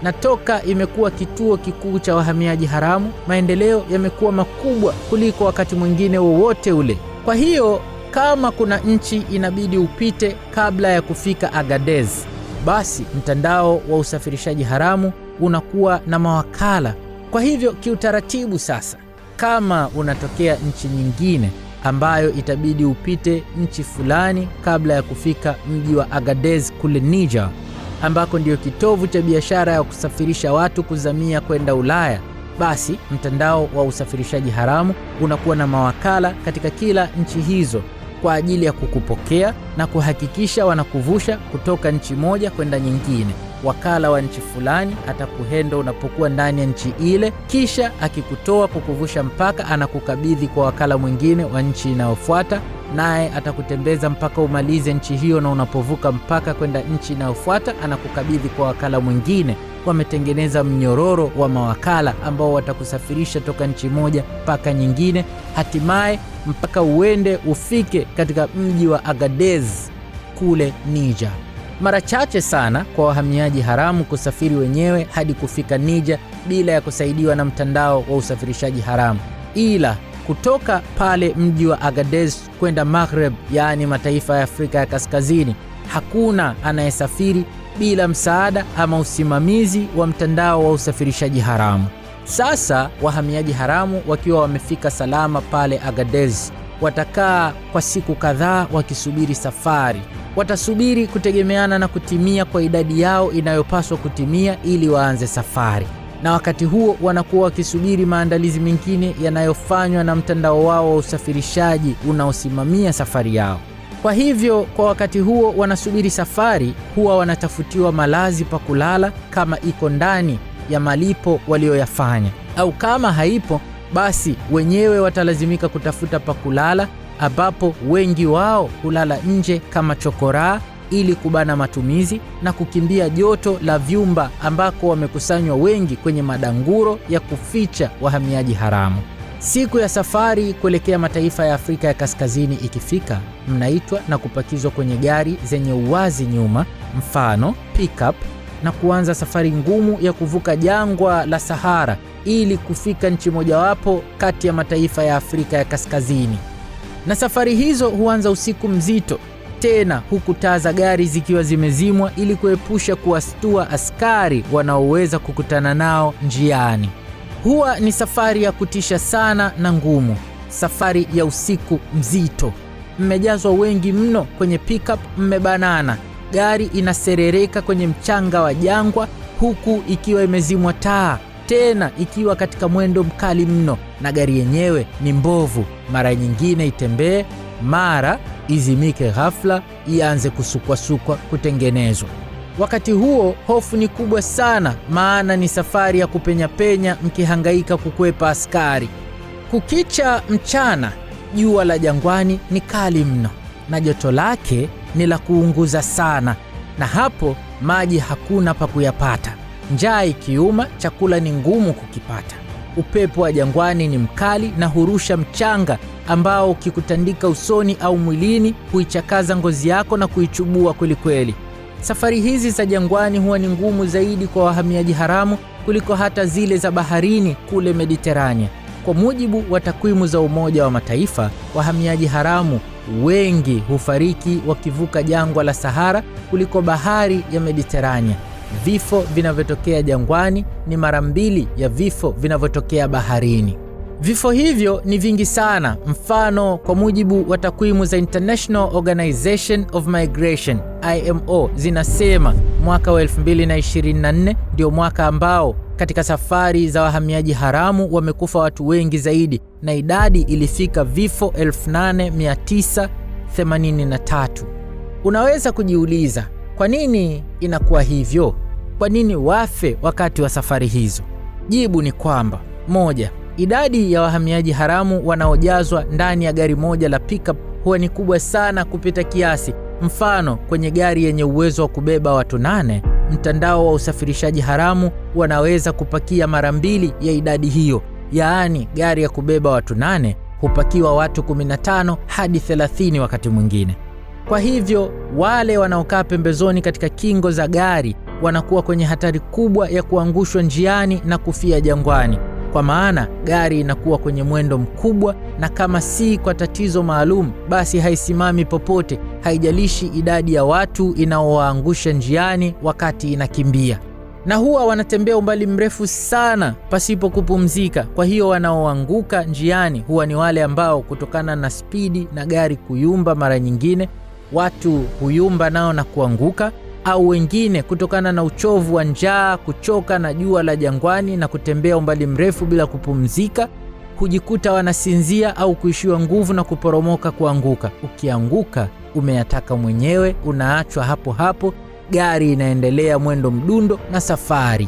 na toka imekuwa kituo kikuu cha wahamiaji haramu, maendeleo yamekuwa makubwa kuliko wakati mwingine wowote ule. Kwa hiyo kama kuna nchi inabidi upite kabla ya kufika Agadez, basi mtandao wa usafirishaji haramu unakuwa na mawakala. Kwa hivyo kiutaratibu sasa, kama unatokea nchi nyingine ambayo itabidi upite nchi fulani kabla ya kufika mji wa Agadez kule Niger, ambako ndio kitovu cha biashara ya kusafirisha watu kuzamia kwenda Ulaya. Basi mtandao wa usafirishaji haramu unakuwa na mawakala katika kila nchi hizo kwa ajili ya kukupokea na kuhakikisha wanakuvusha kutoka nchi moja kwenda nyingine. Wakala wa nchi fulani atakuhendo unapokuwa ndani ya nchi ile, kisha akikutoa kukuvusha mpaka anakukabidhi kwa wakala mwingine wa nchi inayofuata, naye atakutembeza mpaka umalize nchi hiyo, na unapovuka mpaka kwenda nchi inayofuata anakukabidhi kwa wakala mwingine. Wametengeneza mnyororo wa mawakala ambao watakusafirisha toka nchi moja mpaka nyingine, hatimaye mpaka uende ufike katika mji wa Agadez kule Niger. Mara chache sana kwa wahamiaji haramu kusafiri wenyewe hadi kufika Niger bila ya kusaidiwa na mtandao wa usafirishaji haramu. Ila kutoka pale mji wa Agadez kwenda Maghreb, yaani mataifa ya Afrika ya Kaskazini, hakuna anayesafiri bila msaada ama usimamizi wa mtandao wa usafirishaji haramu. Sasa wahamiaji haramu wakiwa wamefika salama pale Agadez, watakaa kwa siku kadhaa wakisubiri safari. Watasubiri kutegemeana na kutimia kwa idadi yao inayopaswa kutimia ili waanze safari, na wakati huo wanakuwa wakisubiri maandalizi mengine yanayofanywa na mtandao wao wa usafirishaji unaosimamia safari yao. Kwa hivyo kwa wakati huo wanasubiri safari, huwa wanatafutiwa malazi pa kulala kama iko ndani ya malipo walioyafanya, au kama haipo basi wenyewe watalazimika kutafuta pa kulala, ambapo wengi wao hulala nje kama chokoraa ili kubana matumizi na kukimbia joto la vyumba ambako wamekusanywa wengi kwenye madanguro ya kuficha wahamiaji haramu. Siku ya safari kuelekea mataifa ya Afrika ya Kaskazini ikifika, mnaitwa na kupakizwa kwenye gari zenye uwazi nyuma, mfano pickup, na kuanza safari ngumu ya kuvuka jangwa la Sahara ili kufika nchi mojawapo kati ya mataifa ya Afrika ya Kaskazini. Na safari hizo huanza usiku mzito, tena huku taa za gari zikiwa zimezimwa ili kuepusha kuwastua askari wanaoweza kukutana nao njiani. Huwa ni safari ya kutisha sana na ngumu, safari ya usiku mzito. Mmejazwa wengi mno kwenye pickup, mmebanana. Gari inaserereka kwenye mchanga wa jangwa huku ikiwa imezimwa taa, tena ikiwa katika mwendo mkali mno, na gari yenyewe ni mbovu. Mara nyingine itembee, mara izimike ghafla, ianze kusukwasukwa kutengenezwa. Wakati huo hofu ni kubwa sana, maana ni safari ya kupenya mkihangaika kukwepa askari. Kukicha mchana, jua la jangwani ni kali mno na joto lake ni la kuunguza sana, na hapo maji hakuna pa kuyapata. Njaa ikiuma, chakula ni ngumu kukipata. Upepo wa jangwani ni mkali na hurusha mchanga ambao ukikutandika usoni au mwilini huichakaza ngozi yako na kuichubua kwelikweli. Safari hizi za jangwani huwa ni ngumu zaidi kwa wahamiaji haramu kuliko hata zile za baharini kule Mediterania. Kwa mujibu wa takwimu za Umoja wa Mataifa, wahamiaji haramu wengi hufariki wakivuka jangwa la Sahara kuliko bahari ya Mediterania. Vifo vinavyotokea jangwani ni mara 2 ya vifo vinavyotokea baharini. Vifo hivyo ni vingi sana. Mfano, kwa mujibu wa takwimu za International Organization of Migration IMO zinasema mwaka wa 2024 ndio mwaka ambao katika safari za wahamiaji haramu wamekufa watu wengi zaidi, na idadi ilifika vifo 8983. Unaweza kujiuliza, kwa nini inakuwa hivyo? Kwa nini wafe wakati wa safari hizo? Jibu ni kwamba, 1, idadi ya wahamiaji haramu wanaojazwa ndani ya gari moja la pickup huwa ni kubwa sana kupita kiasi. Mfano, kwenye gari yenye uwezo wa kubeba watu 8, mtandao wa usafirishaji haramu wanaweza kupakia mara 2 ya idadi hiyo. Yaani gari ya kubeba watu 8 hupakiwa watu 15 hadi 30 wakati mwingine. Kwa hivyo wale wanaokaa pembezoni katika kingo za gari wanakuwa kwenye hatari kubwa ya kuangushwa njiani na kufia jangwani, kwa maana gari inakuwa kwenye mwendo mkubwa, na kama si kwa tatizo maalum basi haisimami popote, haijalishi idadi ya watu inaowaangusha njiani wakati inakimbia. na huwa wanatembea umbali mrefu sana pasipo kupumzika. Kwa hiyo wanaoanguka njiani huwa ni wale ambao kutokana na spidi na gari kuyumba, mara nyingine watu huyumba nao na kuanguka, au wengine kutokana na uchovu wa njaa, kuchoka na jua la jangwani na kutembea umbali mrefu bila kupumzika, hujikuta wanasinzia au kuishiwa nguvu na kuporomoka kuanguka. Ukianguka umeyataka mwenyewe, unaachwa hapo hapo, gari inaendelea mwendo mdundo na safari.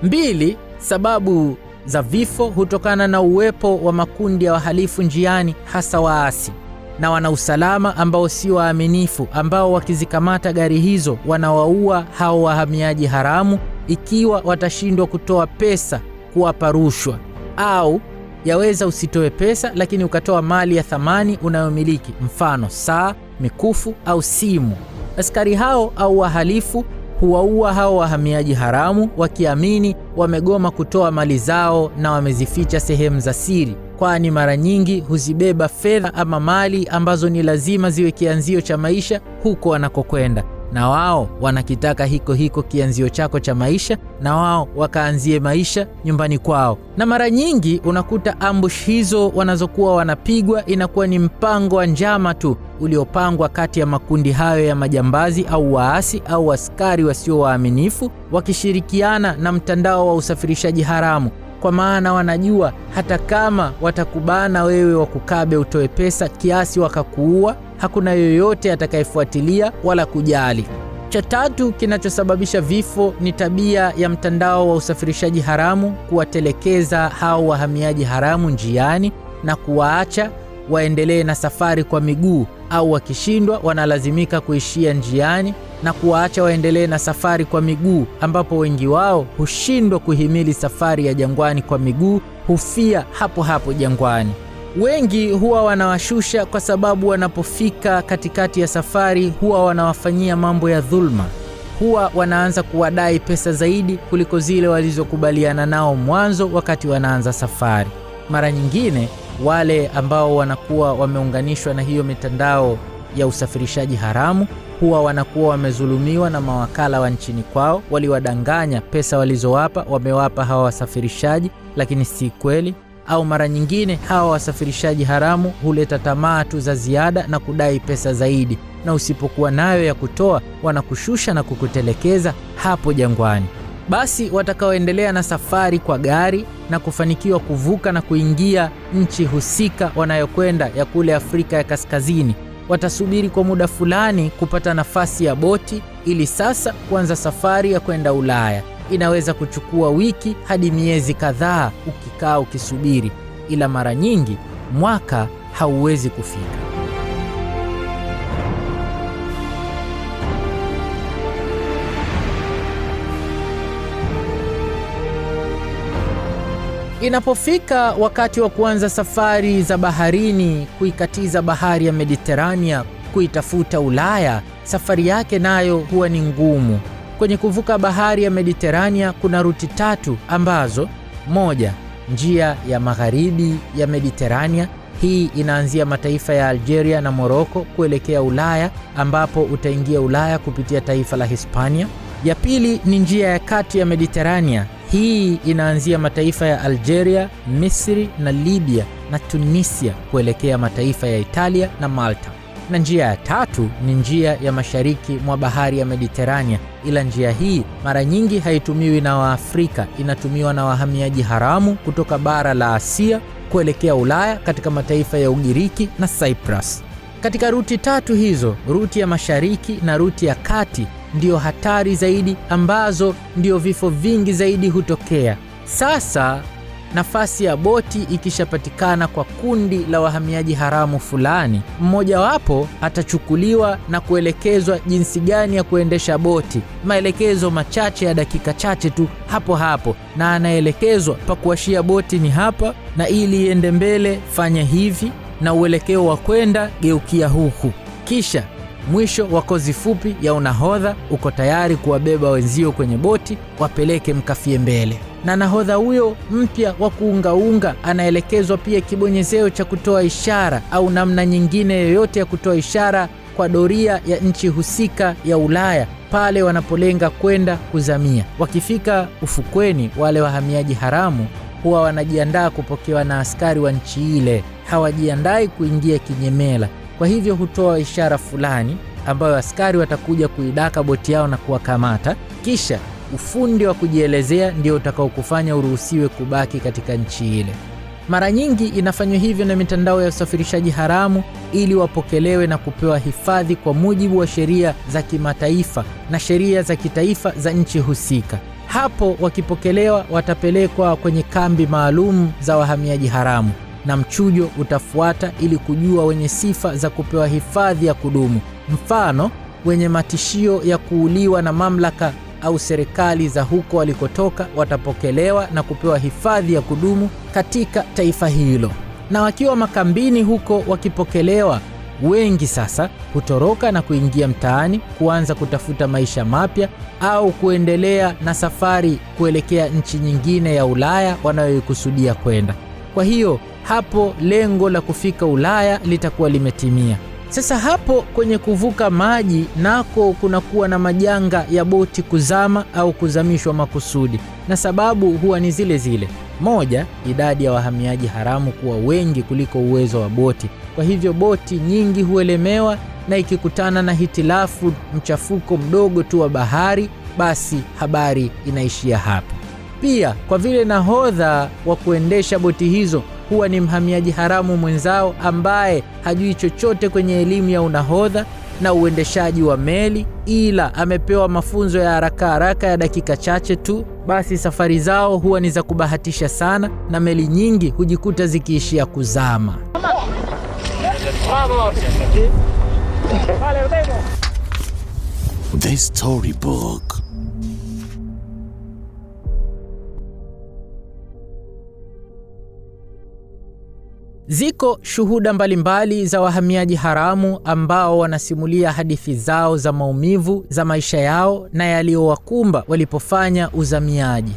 2, sababu za vifo hutokana na uwepo wa makundi ya wahalifu njiani, hasa waasi na wanausalama ambao si waaminifu, ambao wakizikamata gari hizo wanawaua hao wahamiaji haramu ikiwa watashindwa kutoa pesa kuwapa rushwa, au yaweza usitoe pesa lakini ukatoa mali ya thamani unayomiliki, mfano saa, mikufu au simu. Askari hao au wahalifu huwaua hao wahamiaji haramu wakiamini wamegoma kutoa mali zao na wamezificha sehemu za siri, kwani mara nyingi huzibeba fedha ama mali ambazo ni lazima ziwe kianzio cha maisha huko wanakokwenda, na wao wanakitaka hiko kianzio chako cha maisha, na wao wakaanzie maisha nyumbani kwao. Na mara nyingi unakuta ambush hizo wanazokuwa wanapigwa inakuwa ni mpango wa njama tu uliopangwa kati ya makundi hayo ya majambazi au waasi au askari wasio waaminifu, wakishirikiana na mtandao wa usafirishaji haramu, kwa maana wanajua hata kama watakubana wewe wakukabe utoe pesa kiasi wakakuua, hakuna yoyote atakayefuatilia wala kujali. Cha 3 kinachosababisha vifo ni tabia ya mtandao wa usafirishaji haramu kuwatelekeza hao wahamiaji haramu njiani na kuwaacha waendelee na safari kwa miguu, au wakishindwa wanalazimika kuishia njiani na kuwaacha waendelee na safari kwa miguu, ambapo wengi wao hushindwa kuhimili safari ya jangwani kwa miguu, hufia hapo hapo jangwani. Wengi huwa wanawashusha kwa sababu wanapofika katikati ya safari huwa wanawafanyia mambo ya dhulma. Huwa wanaanza kuwadai pesa zaidi kuliko zile walizokubaliana nao mwanzo wakati wanaanza safari. Mara nyingine wale ambao wanakuwa wameunganishwa na hiyo mitandao ya usafirishaji haramu huwa wanakuwa wamezulumiwa na mawakala wa nchini kwao, waliwadanganya pesa walizowapa wamewapa hawa wasafirishaji, lakini si kweli. Au mara nyingine hawa wasafirishaji haramu huleta tamaa tu za ziada na kudai pesa zaidi, na usipokuwa nayo ya kutoa wanakushusha na kukutelekeza hapo jangwani. Basi watakaoendelea na safari kwa gari na kufanikiwa kuvuka na kuingia nchi husika wanayokwenda ya kule Afrika ya Kaskazini, watasubiri kwa muda fulani kupata nafasi ya boti ili sasa kuanza safari ya kwenda Ulaya. Inaweza kuchukua wiki hadi miezi kadhaa ukikaa ukisubiri, ila mara nyingi mwaka hauwezi kufika. Inapofika wakati wa kuanza safari za baharini kuikatiza bahari ya Mediterania kuitafuta Ulaya, safari yake nayo huwa ni ngumu. Kwenye kuvuka bahari ya Mediterania kuna ruti 3 ambazo: 1, njia ya magharibi ya Mediterania. Hii inaanzia mataifa ya Algeria na Morocco kuelekea Ulaya, ambapo utaingia Ulaya kupitia taifa la Hispania. Ya pili ni njia ya kati ya Mediterania. Hii inaanzia mataifa ya Algeria, Misri na Libya na Tunisia kuelekea mataifa ya Italia na Malta. Na njia ya 3 ni njia ya mashariki mwa bahari ya Mediterania, ila njia hii mara nyingi haitumiwi na Waafrika, inatumiwa na wahamiaji haramu kutoka bara la Asia kuelekea Ulaya katika mataifa ya Ugiriki na Cyprus. Katika ruti 3 hizo, ruti ya mashariki na ruti ya kati ndio hatari zaidi, ambazo ndio vifo vingi zaidi hutokea. Sasa nafasi ya boti ikishapatikana kwa kundi la wahamiaji haramu fulani, mmoja wapo atachukuliwa na kuelekezwa jinsi gani ya kuendesha boti, maelekezo machache ya dakika chache tu hapo hapo, na anaelekezwa pa kuashia boti ni hapa, na ili iende mbele fanya hivi, na uelekeo wa kwenda geukia huku. Kisha mwisho wa kozi fupi ya unahodha uko tayari kuwabeba wenzio kwenye boti wapeleke mkafie mbele. Na nahodha huyo mpya wa kuungaunga anaelekezwa pia kibonyezeo cha kutoa ishara au namna nyingine yoyote ya kutoa ishara kwa doria ya nchi husika ya Ulaya pale wanapolenga kwenda kuzamia. Wakifika ufukweni, wale wahamiaji haramu huwa wanajiandaa kupokewa na askari wa nchi ile. Hawajiandai kuingia kinyemela. Kwa hivyo hutoa ishara fulani ambayo askari watakuja kuidaka boti yao na kuwakamata. Kisha ufundi wa kujielezea ndio utakaokufanya uruhusiwe kubaki katika nchi ile. Mara nyingi inafanywa hivyo na mitandao ya usafirishaji haramu ili wapokelewe na kupewa hifadhi kwa mujibu wa sheria za kimataifa na sheria za kitaifa za nchi husika. Hapo wakipokelewa watapelekwa kwenye kambi maalum za wahamiaji haramu na mchujo utafuata ili kujua wenye sifa za kupewa hifadhi ya kudumu. Mfano, wenye matishio ya kuuliwa na mamlaka au serikali za huko walikotoka watapokelewa na kupewa hifadhi ya kudumu katika taifa hilo. Na wakiwa makambini huko wakipokelewa, wengi sasa hutoroka na kuingia mtaani kuanza kutafuta maisha mapya au kuendelea na safari kuelekea nchi nyingine ya Ulaya wanayoikusudia kwenda. Kwa hiyo hapo lengo la kufika Ulaya litakuwa limetimia. Sasa hapo kwenye kuvuka maji nako kunakuwa na majanga ya boti kuzama au kuzamishwa makusudi, na sababu huwa ni zile zile. Moja, idadi ya wahamiaji haramu kuwa wengi kuliko uwezo wa boti. Kwa hivyo boti nyingi huelemewa, na ikikutana na hitilafu, mchafuko mdogo tu wa bahari, basi habari inaishia hapo. Pia kwa vile nahodha wa kuendesha boti hizo huwa ni mhamiaji haramu mwenzao ambaye hajui chochote kwenye elimu ya unahodha na uendeshaji wa meli, ila amepewa mafunzo ya haraka ya dakika chache tu, basi safari zao huwa ni za kubahatisha sana na meli nyingi hujikuta zikiishia kuzama. The Storybook. Ziko shuhuda mbalimbali za wahamiaji haramu ambao wanasimulia hadithi zao za maumivu za maisha yao na yaliyowakumba walipofanya uzamiaji.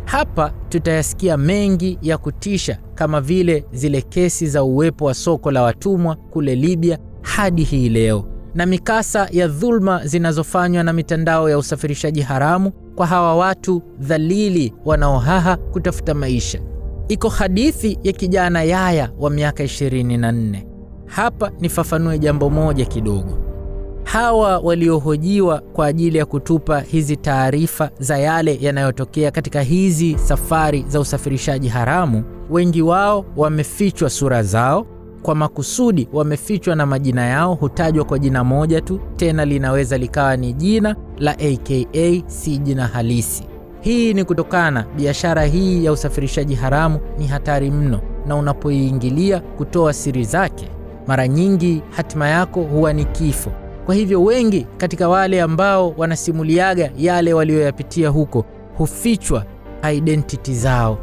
Hapa tutayasikia mengi ya kutisha, kama vile zile kesi za uwepo wa soko la watumwa kule Libya hadi hii leo, na mikasa ya dhulma zinazofanywa na mitandao ya usafirishaji haramu kwa hawa watu dhalili wanaohaha kutafuta maisha. Iko hadithi ya kijana Yaya wa miaka 24. Hapa nifafanue jambo moja kidogo. Hawa waliohojiwa kwa ajili ya kutupa hizi taarifa za yale yanayotokea katika hizi safari za usafirishaji haramu, wengi wao wamefichwa sura zao kwa makusudi, wamefichwa na majina yao hutajwa kwa jina moja tu, tena linaweza likawa ni jina la AKA, si jina halisi. Hii ni kutokana biashara hii ya usafirishaji haramu ni hatari mno, na unapoiingilia kutoa siri zake, mara nyingi hatima yako huwa ni kifo. Kwa hivyo wengi katika wale ambao wanasimuliaga yale walioyapitia huko hufichwa identity zao.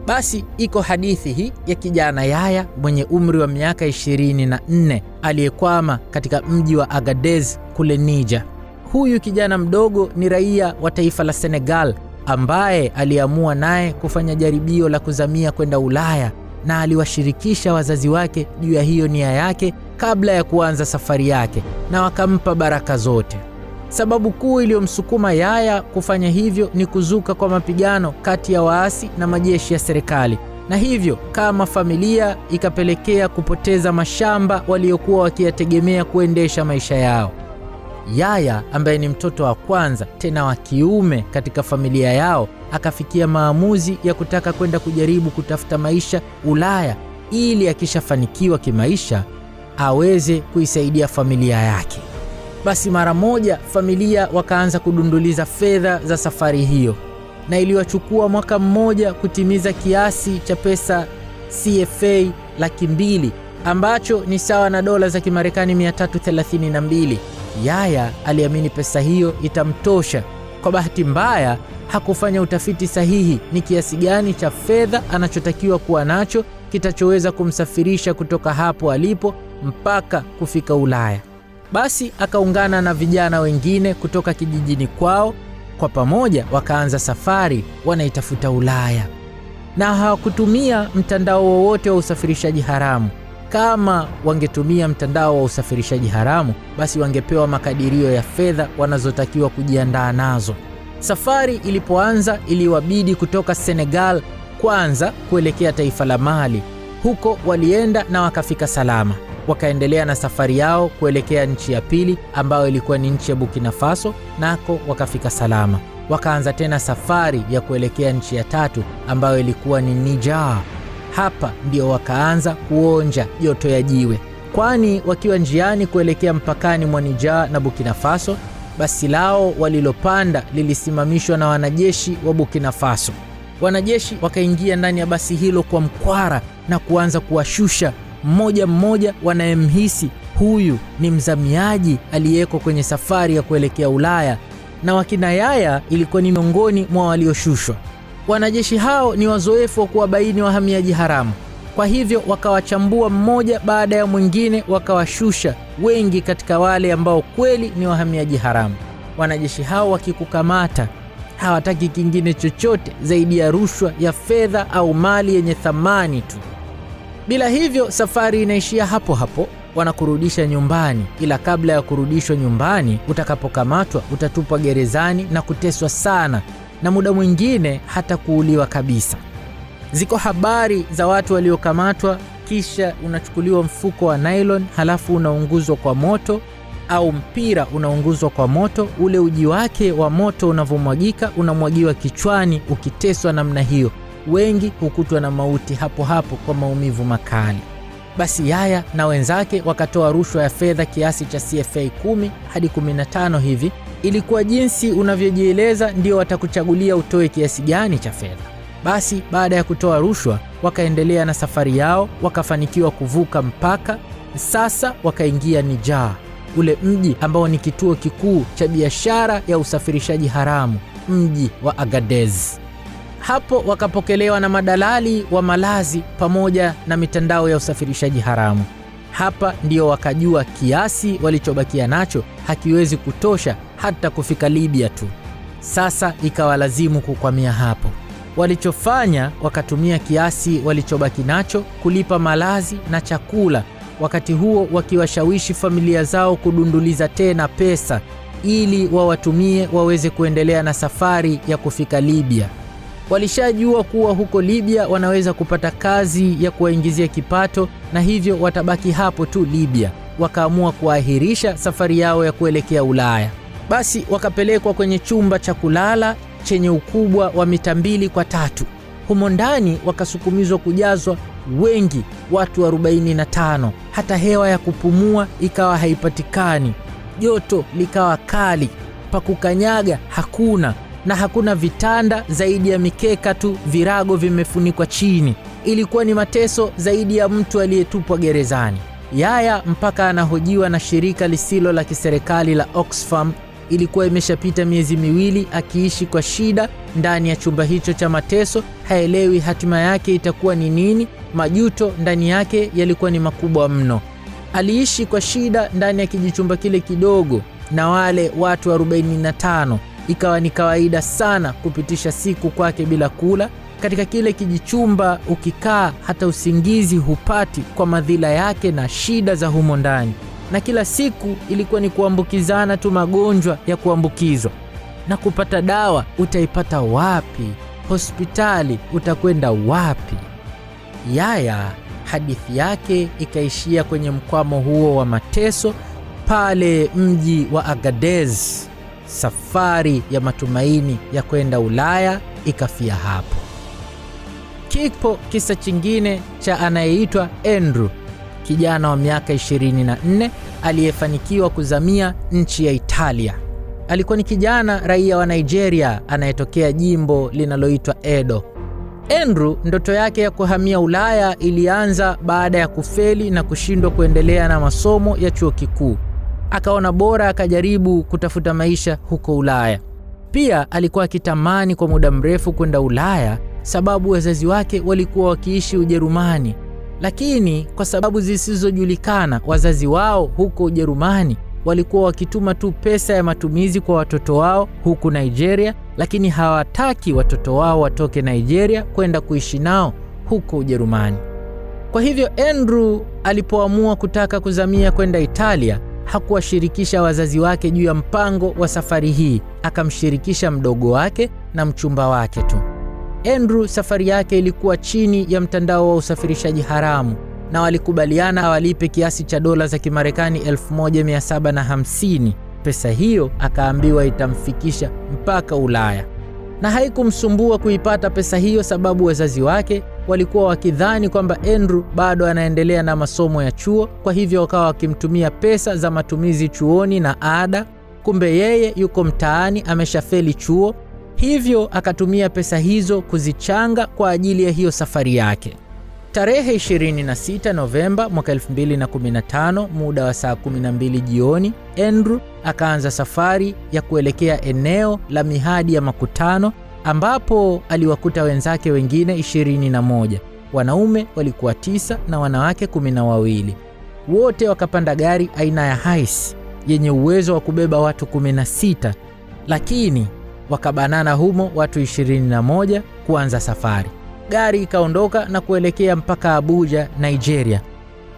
Basi iko hadithi hii ya kijana Yaya mwenye umri wa miaka 24 aliyekwama katika mji wa Agadez kule Niger. Huyu kijana mdogo ni raia wa taifa la Senegal ambaye aliamua naye kufanya jaribio la kuzamia kwenda Ulaya, na aliwashirikisha wazazi wake juu ya hiyo nia yake kabla ya kuanza safari yake, na wakampa baraka zote. Sababu kuu iliyomsukuma Yaya kufanya hivyo ni kuzuka kwa mapigano kati ya waasi na majeshi ya serikali, na hivyo kama familia ikapelekea kupoteza mashamba waliokuwa wakiyategemea kuendesha maisha yao. Yaya ambaye ni mtoto wa kwanza tena wa kiume katika familia yao, akafikia maamuzi ya kutaka kwenda kujaribu kutafuta maisha Ulaya, ili akishafanikiwa kimaisha aweze kuisaidia familia yake. Basi mara moja familia wakaanza kudunduliza fedha za safari hiyo, na iliwachukua mwaka mmoja kutimiza kiasi cha pesa CFA 200,000 ambacho ni sawa na dola za Kimarekani 332. Yaya aliamini pesa hiyo itamtosha. Kwa bahati mbaya hakufanya utafiti sahihi ni kiasi gani cha fedha anachotakiwa kuwa nacho kitachoweza kumsafirisha kutoka hapo alipo mpaka kufika Ulaya. Basi akaungana na vijana wengine kutoka kijijini kwao, kwa pamoja wakaanza safari wanaitafuta Ulaya. Na hawakutumia mtandao wowote wa usafirishaji haramu. Kama wangetumia mtandao wa usafirishaji haramu, basi wangepewa makadirio ya fedha wanazotakiwa kujiandaa nazo. Safari ilipoanza, iliwabidi kutoka Senegal kwanza kuelekea taifa la Mali. Huko walienda na wakafika salama. Wakaendelea na safari yao kuelekea nchi ya pili ambayo ilikuwa ni nchi ya Burkina Faso, nako wakafika salama. Wakaanza tena safari ya kuelekea nchi ya tatu ambayo ilikuwa ni Niger. Hapa ndio wakaanza kuonja joto ya jiwe, kwani wakiwa njiani kuelekea mpakani mwa Niger na Burkina Faso, basi lao walilopanda lilisimamishwa na wanajeshi wa Burkina Faso. Wanajeshi wakaingia ndani ya basi hilo kwa mkwara na kuanza kuwashusha mmoja mmoja wanayemhisi huyu ni mzamiaji aliyeko kwenye safari ya kuelekea Ulaya, na wakina Yaya ilikuwa ni miongoni mwa walioshushwa. Wanajeshi hao ni wazoefu wa kuwabaini wahamiaji haramu. Kwa hivyo wakawachambua mmoja baada ya mwingine, wakawashusha wengi katika wale ambao kweli ni wahamiaji haramu. Wanajeshi hao wakikukamata, hawataki kingine chochote zaidi ya rushwa ya fedha au mali yenye thamani tu. Bila hivyo safari inaishia hapo hapo, wanakurudisha nyumbani. Ila kabla ya kurudishwa nyumbani, utakapokamatwa utatupwa gerezani na kuteswa sana, na muda mwingine hata kuuliwa kabisa. Ziko habari za watu waliokamatwa kisha unachukuliwa mfuko wa nylon halafu unaunguzwa kwa moto, au mpira unaunguzwa kwa moto. Ule uji wake wa moto unavomwagika unamwagiwa kichwani, ukiteswa namna hiyo. Wengi hukutwa na mauti hapo hapo kwa maumivu makali. Basi Yaya na wenzake wakatoa rushwa ya fedha kiasi cha CFA 10 hadi 15 hivi. Ilikuwa jinsi unavyojieleza ndio watakuchagulia utoe kiasi gani cha fedha. Basi baada ya kutoa rushwa, wakaendelea na safari yao, wakafanikiwa kuvuka mpaka. Sasa wakaingia Niger, ule mji ambao ni kituo kikuu cha biashara ya usafirishaji haramu, mji wa Agadez. Hapo wakapokelewa na madalali wa malazi pamoja na mitandao ya usafirishaji haramu. Hapa ndio wakajua kiasi walichobakia nacho hakiwezi kutosha hata kufika Libya tu. Sasa ikawalazimu kukwamia hapo. Walichofanya, wakatumia kiasi walichobaki nacho kulipa malazi na chakula, wakati huo wakiwashawishi familia zao kudunduliza tena pesa ili wawatumie waweze kuendelea na safari ya kufika Libya. Walishajua kuwa huko Libya wanaweza kupata kazi ya kuwaingizia kipato, na hivyo watabaki hapo tu Libya. Wakaamua kuahirisha safari yao ya kuelekea Ulaya. Basi wakapelekwa kwenye chumba cha kulala chenye ukubwa wa mita 2 kwa 3. Humo ndani wakasukumizwa kujazwa wengi, watu 45. Hata hewa ya kupumua ikawa haipatikani, joto likawa kali, pakukanyaga hakuna, na hakuna vitanda zaidi ya mikeka tu, virago vimefunikwa chini. Ilikuwa ni mateso zaidi ya mtu aliyetupwa gerezani. Yaya mpaka anahojiwa na shirika lisilo la kiserikali la Oxfam. Ilikuwa imeshapita miezi 2 akiishi kwa shida ndani ya chumba hicho cha mateso. Haelewi hatima yake itakuwa ni nini. Majuto ndani yake yalikuwa ni makubwa mno. Aliishi kwa shida ndani ya kijichumba kile kidogo na wale watu 45. Ikawa ni kawaida sana kupitisha siku kwake bila kula. Katika kile kijichumba ukikaa hata usingizi hupati kwa madhila yake na shida za humo ndani. Na kila siku ilikuwa ni kuambukizana tu magonjwa ya kuambukizwa. Na kupata dawa utaipata wapi? Hospitali utakwenda wapi? Yaya hadithi yake ikaishia kwenye mkwamo huo wa mateso pale mji wa Agadez. Safari ya matumaini ya kwenda Ulaya ikafia hapo. Kipo kisa chingine cha anayeitwa Andrew, kijana wa miaka 24 aliyefanikiwa kuzamia nchi ya Italia. Alikuwa ni kijana raia wa Nigeria anayetokea jimbo linaloitwa Edo. Andrew, ndoto yake ya kuhamia Ulaya ilianza baada ya kufeli na kushindwa kuendelea na masomo ya chuo kikuu. Akaona bora akajaribu kutafuta maisha huko Ulaya. Pia alikuwa akitamani kwa muda mrefu kwenda Ulaya sababu wazazi wake walikuwa wakiishi Ujerumani. Lakini kwa sababu zisizojulikana, wazazi wao huko Ujerumani walikuwa wakituma tu pesa ya matumizi kwa watoto wao huku Nigeria, lakini hawataki watoto wao watoke Nigeria kwenda kuishi nao huko Ujerumani. Kwa hivyo Andrew alipoamua kutaka kuzamia kwenda Italia, hakuwashirikisha wazazi wake juu ya mpango wa safari hii, akamshirikisha mdogo wake na mchumba wake tu. Andrew safari yake ilikuwa chini ya mtandao wa usafirishaji haramu, na walikubaliana awalipe kiasi cha dola za Kimarekani 1750. Pesa hiyo akaambiwa itamfikisha mpaka Ulaya, na haikumsumbua kuipata pesa hiyo, sababu wazazi wake walikuwa wakidhani kwamba Andrew bado anaendelea na masomo ya chuo. Kwa hivyo wakawa wakimtumia pesa za matumizi chuoni na ada, kumbe yeye yuko mtaani ameshafeli chuo. Hivyo akatumia pesa hizo kuzichanga kwa ajili ya hiyo safari yake. Tarehe 26 Novemba mwaka 2015, muda wa saa 12 jioni, Andrew akaanza safari ya kuelekea eneo la mihadi ya makutano, ambapo aliwakuta wenzake wengine 21. Wanaume walikuwa 9 na wanawake 12. Wote wakapanda gari aina ya Hiace yenye uwezo wa kubeba watu 16, lakini wakabanana humo watu 21 kuanza safari. Gari ikaondoka na kuelekea mpaka Abuja, Nigeria.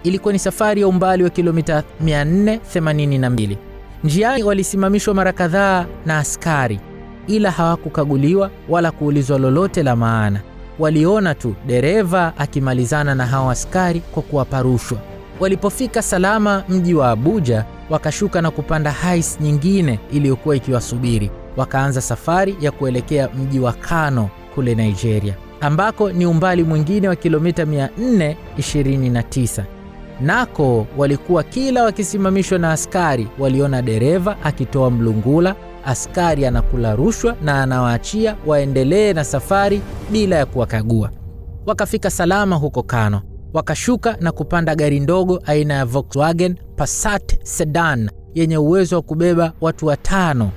Ilikuwa ni safari ya umbali wa kilomita 482. Njiani walisimamishwa mara kadhaa na askari, ila hawakukaguliwa wala kuulizwa lolote la maana. Waliona tu dereva akimalizana na hao askari kwa kuwapa rushwa. Walipofika salama mji wa Abuja, wakashuka na kupanda Hiace nyingine iliyokuwa ikiwasubiri. Wakaanza safari ya kuelekea mji wa Kano kule Nigeria, ambako ni umbali mwingine wa kilomita 429. Nako walikuwa kila wakisimamishwa na askari, waliona dereva akitoa mlungula, askari anakula rushwa na anawaachia waendelee na safari bila ya kuwakagua. Wakafika salama huko Kano, wakashuka na kupanda gari ndogo aina ya Volkswagen Passat Sedan yenye uwezo wa kubeba watu 5.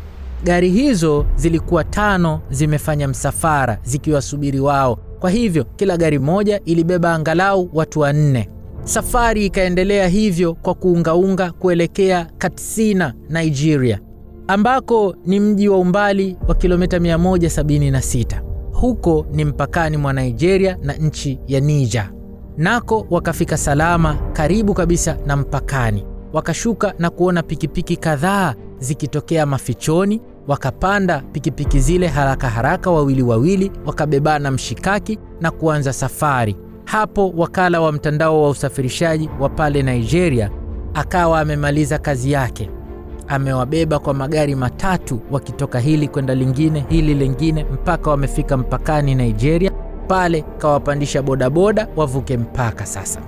Gari hizo zilikuwa 5 zimefanya msafara zikiwasubiri wao. Kwa hivyo kila gari moja ilibeba angalau watu 4. Safari ikaendelea hivyo kwa kuungaunga kuelekea Katsina, Nigeria, ambako ni mji wa umbali wa kilomita 176. Huko ni mpakani mwa Nigeria na nchi ya Niger. Nako wakafika salama karibu kabisa na mpakani. Wakashuka na kuona pikipiki kadhaa zikitokea mafichoni. Wakapanda pikipiki zile haraka haraka, wawili, wakabebana mshikaki na kuanza safari. Hapo wakala wa mtandao wa usafirishaji wa pale Nigeria akawa amemaliza kazi yake. Amewabeba kwa magari matatu wakitoka hili kwenda lingine, hili lingine, mpaka wamefika mpakani Nigeria. Pale kawapandisha bodaboda wavuke mpaka. Sasa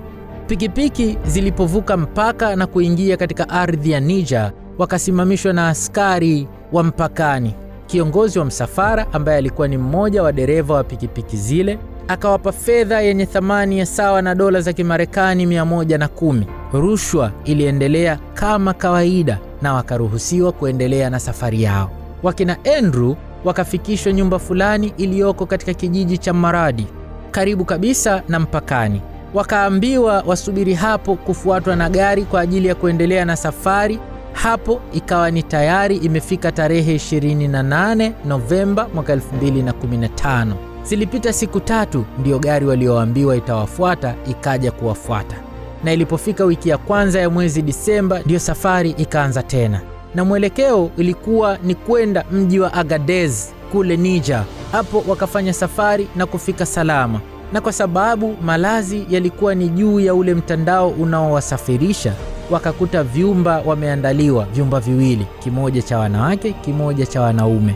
pikipiki zilipovuka mpaka na kuingia katika ardhi ya Niger, wakasimamishwa na askari wa mpakani. Kiongozi wa msafara ambaye alikuwa ni mmoja wa dereva wa pikipiki zile akawapa fedha yenye thamani ya sawa na dola za Kimarekani 110. Rushwa iliendelea kama kawaida na wakaruhusiwa kuendelea na safari yao. Wakina Andrew wakafikishwa nyumba fulani iliyoko katika kijiji cha Maradi karibu kabisa na mpakani. Wakaambiwa wasubiri hapo kufuatwa na gari kwa ajili ya kuendelea na safari. Hapo ikawa ni tayari imefika tarehe 28 Novemba mwaka 2015. Zilipita siku 3 ndio gari walioambiwa itawafuata ikaja kuwafuata. Na ilipofika wiki ya kwanza ya mwezi Disemba ndio safari ikaanza tena. Na mwelekeo ilikuwa ni kwenda mji wa Agadez kule Niger. Hapo wakafanya safari na kufika salama. Na kwa sababu malazi yalikuwa ni juu ya ule mtandao unaowasafirisha, wakakuta vyumba wameandaliwa, vyumba viwili, kimoja cha wanawake, kimoja cha wanaume.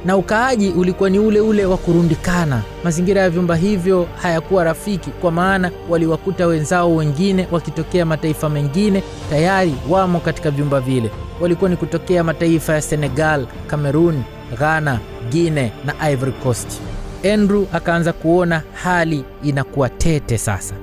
Na ukaaji ulikuwa ni ule ule wa kurundikana. Mazingira ya vyumba hivyo hayakuwa rafiki, kwa maana waliwakuta wenzao wengine wakitokea mataifa mengine tayari wamo katika vyumba vile. Walikuwa ni kutokea mataifa ya Senegal, Cameroon, Ghana, Guinea na Ivory Coast. Andrew akaanza kuona hali inakuwa tete sasa,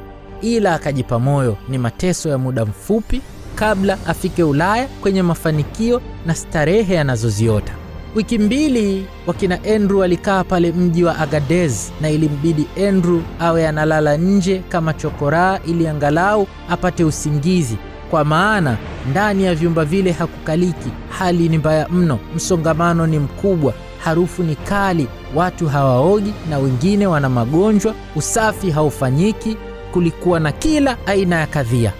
ila akajipa moyo ni mateso ya muda mfupi kabla afike Ulaya kwenye mafanikio na starehe anazoziota. Wiki 2 wakina Andrew alikaa pale mji wa Agadez, na ilimbidi Andrew awe analala nje kama chokoraa ili angalau apate usingizi, kwa maana ndani ya vyumba vile hakukaliki. Hali ni mbaya mno, msongamano ni mkubwa, harufu ni kali, watu hawaogi na wengine wana magonjwa, usafi haufanyiki. kulikuwa na kila aina ya kadhia.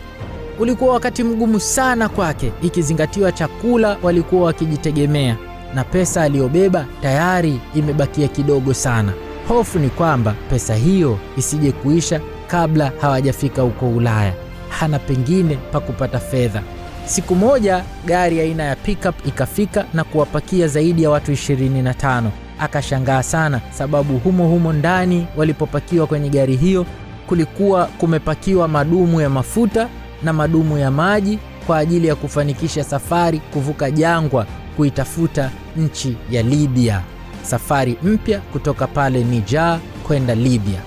Ulikuwa wakati mgumu sana kwake, ikizingatiwa chakula walikuwa wakijitegemea na pesa aliyobeba tayari imebakia kidogo sana. Hofu ni kwamba pesa hiyo isije kuisha kabla hawajafika huko Ulaya. Hana pengine pa kupata fedha. Siku moja gari aina ya pickup ikafika na kuwapakia zaidi ya watu 25. Akashangaa sana sababu humo ndani walipopakiwa kwenye gari hiyo kulikuwa kumepakiwa madumu ya mafuta na madumu ya maji kwa ajili ya kufanikisha safari kuvuka jangwa kuitafuta nchi ya Libya. Safari mpya kutoka pale Niger kwenda Libya.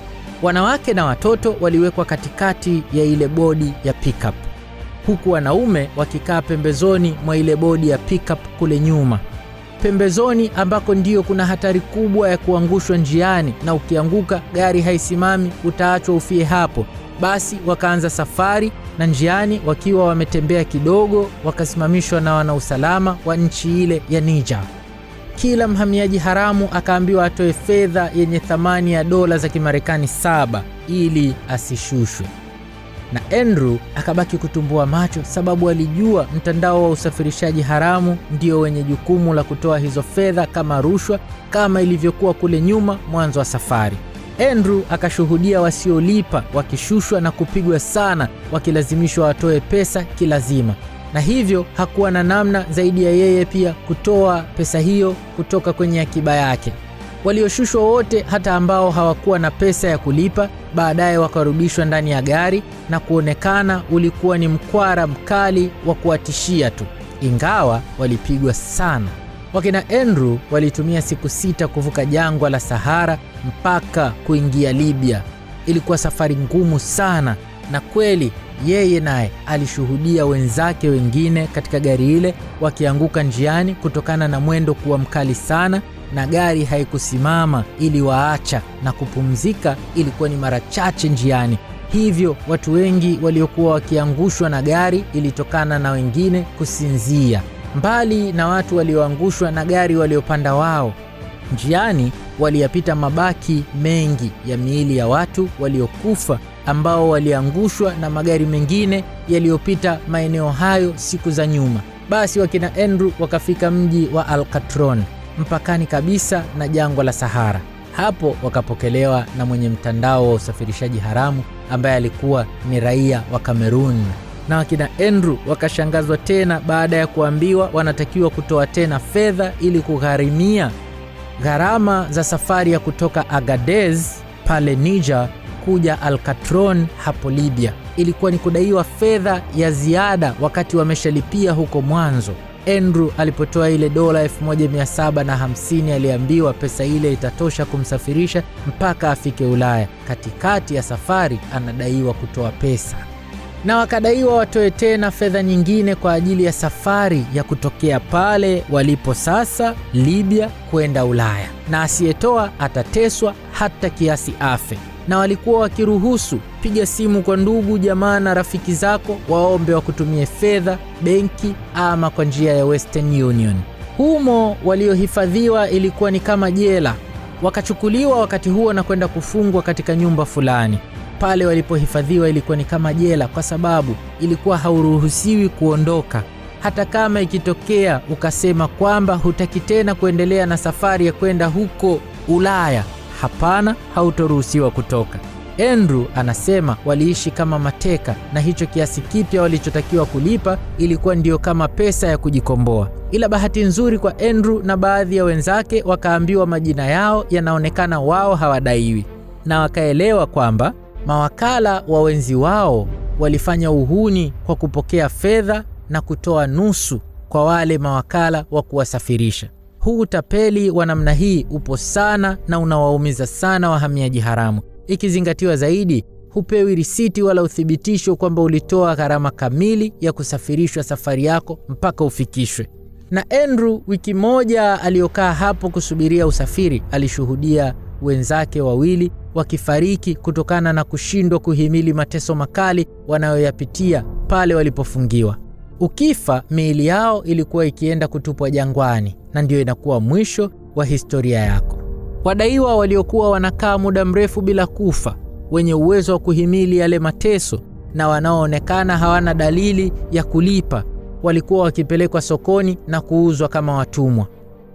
Wanawake na watoto waliwekwa katikati ya ile bodi ya pickup, huku wanaume wakikaa pembezoni mwa ile bodi ya pickup kule nyuma. Pembezoni ambako ndio kuna hatari kubwa ya kuangushwa njiani, na ukianguka gari haisimami, utaachwa ufie hapo. Basi wakaanza safari, na njiani wakiwa wametembea kidogo wakasimamishwa na wanausalama wa nchi ile ya Niger. Kila mhamiaji haramu akaambiwa atoe fedha yenye thamani ya dola za Kimarekani 7 ili asishushwe. Na Andrew akabaki kutumbua macho sababu alijua mtandao wa usafirishaji haramu ndio wenye jukumu la kutoa hizo fedha kama rushwa, kama ilivyokuwa kule nyuma mwanzo wa safari. Andrew akashuhudia wasiolipa wakishushwa na kupigwa sana, wakilazimishwa watoe pesa kilazima. Na hivyo hakuwa na namna zaidi ya yeye pia kutoa pesa hiyo kutoka kwenye akiba yake. Walioshushwa wote, hata ambao hawakuwa na pesa ya kulipa, baadaye wakarudishwa ndani ya gari na kuonekana ulikuwa ni mkwara mkali wa kuwatishia tu, ingawa walipigwa sana. Wakina Andrew walitumia siku 6 kuvuka jangwa la Sahara mpaka kuingia Libya. Ilikuwa safari ngumu sana, na kweli yeye naye alishuhudia wenzake wengine katika gari ile wakianguka njiani kutokana na mwendo kuwa mkali sana, na gari haikusimama ili waacha, na kupumzika ilikuwa ni mara chache njiani. Hivyo watu wengi waliokuwa wakiangushwa na gari ilitokana na wengine kusinzia. Mbali na watu walioangushwa na gari waliopanda wao, njiani waliyapita mabaki mengi ya miili ya watu waliokufa ambao waliangushwa na magari mengine yaliyopita maeneo hayo siku za nyuma. Basi wakina Andrew wakafika mji wa Al-Katron, mpakani kabisa na jangwa la Sahara. Hapo wakapokelewa na mwenye mtandao wa usafirishaji haramu ambaye alikuwa ni raia wa Cameroon. Na wakina Andrew wakashangazwa tena baada ya kuambiwa wanatakiwa kutoa tena fedha ili kugharimia gharama za safari ya kutoka Agadez pale Niger kuja Al-Katron hapo Libya. Ilikuwa ni kudaiwa fedha ya ziada wakati wameshalipia huko mwanzo. Andrew alipotoa ile dola 1750 aliambiwa pesa ile itatosha kumsafirisha mpaka afike Ulaya. Katikati ya safari anadaiwa kutoa pesa, na wakadaiwa watoe tena fedha nyingine kwa ajili ya safari ya kutokea pale walipo sasa Libya kwenda Ulaya, na asiyetoa atateswa hata kiasi afe. Na walikuwa wakiruhusu piga simu kwa ndugu jamaa na rafiki zako waombe wakutumie fedha benki ama kwa njia ya Western Union. Humo waliohifadhiwa ilikuwa ni kama jela. Wakachukuliwa wakati huo na kwenda kufungwa katika nyumba fulani. Pale walipohifadhiwa ilikuwa ni kama jela kwa sababu ilikuwa hauruhusiwi kuondoka. Hata kama ikitokea ukasema kwamba hutaki tena kuendelea na safari ya kwenda huko Ulaya, hapana, hautoruhusiwa kutoka. Andrew anasema waliishi kama mateka, na hicho kiasi kipya walichotakiwa kulipa ilikuwa ndio kama pesa ya kujikomboa. Ila bahati nzuri kwa Andrew na baadhi ya wenzake wakaambiwa majina yao yanaonekana wao hawadaiwi, na wakaelewa kwamba mawakala wa wenzi wao walifanya uhuni kwa kupokea fedha na kutoa nusu kwa wale mawakala wa kuwasafirisha. Huu utapeli wa namna hii upo sana na unawaumiza sana wahamiaji haramu. Ikizingatiwa zaidi, hupewi risiti wala uthibitisho kwamba ulitoa gharama kamili ya kusafirishwa safari yako mpaka ufikishwe. Na Andrew, wiki moja aliyokaa hapo kusubiria usafiri, alishuhudia wenzake wawili wakifariki kutokana na kushindwa kuhimili mateso makali wanayoyapitia pale walipofungiwa. Ukifa, miili yao ilikuwa ikienda kutupwa jangwani, na ndio inakuwa mwisho wa historia yako. Wadaiwa waliokuwa wanakaa muda mrefu bila kufa wenye uwezo wa kuhimili yale mateso na wanaoonekana hawana dalili ya kulipa walikuwa wakipelekwa sokoni na kuuzwa kama watumwa.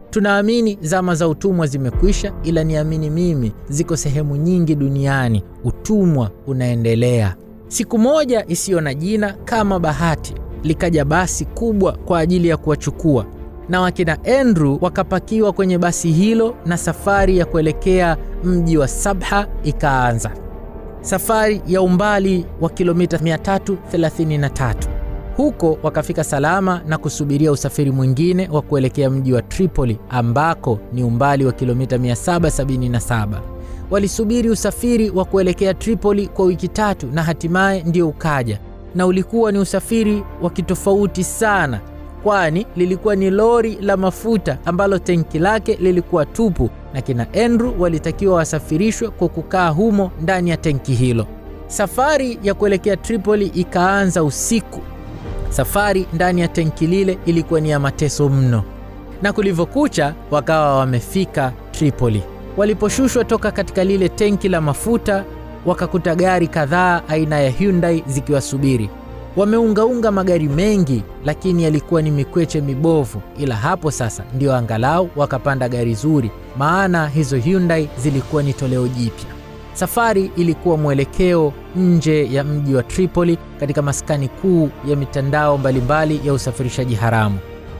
Tunaamini zama za utumwa zimekwisha, ila niamini mimi, ziko sehemu nyingi duniani utumwa unaendelea. Siku moja isiyo na jina, kama bahati, likaja basi kubwa kwa ajili ya kuwachukua, na wakina Andrew wakapakiwa kwenye basi hilo, na safari ya kuelekea mji wa Sabha ikaanza. Safari ya umbali wa kilomita 333. Huko wakafika salama na kusubiria usafiri mwingine wa kuelekea mji wa Tripoli, ambako ni umbali wa kilomita 777. Walisubiri usafiri wa kuelekea Tripoli kwa wiki 3 na hatimaye ndio ukaja, na ulikuwa ni usafiri wa kitofauti sana, kwani lilikuwa ni lori la mafuta ambalo tenki lake lilikuwa tupu, na kina Andrew walitakiwa wasafirishwe kwa kukaa humo ndani ya tenki hilo. Safari ya kuelekea Tripoli ikaanza usiku. Safari ndani ya tenki lile ilikuwa ni ya mateso mno, na kulivyokucha wakawa wamefika Tripoli. Waliposhushwa toka katika lile tenki la mafuta, wakakuta gari kadhaa aina ya Hyundai zikiwasubiri. Wameungaunga magari mengi, lakini yalikuwa ni mikweche mibovu, ila hapo sasa ndio angalau wakapanda gari zuri, maana hizo Hyundai zilikuwa ni toleo jipya. Safari ilikuwa mwelekeo nje ya mji wa Tripoli, katika maskani kuu ya mitandao mbalimbali ya usafirishaji haramu.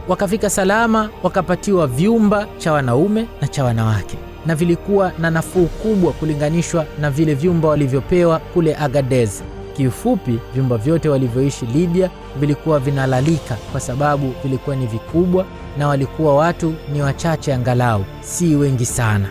Wakafika salama, wakapatiwa vyumba cha wanaume na cha wanawake, na vilikuwa na nafuu kubwa kulinganishwa na vile vyumba walivyopewa kule Agadez. Kiufupi, vyumba vyote walivyoishi Libya vilikuwa vinalalika kwa sababu vilikuwa ni vikubwa na walikuwa watu ni wachache, angalau si wengi sana.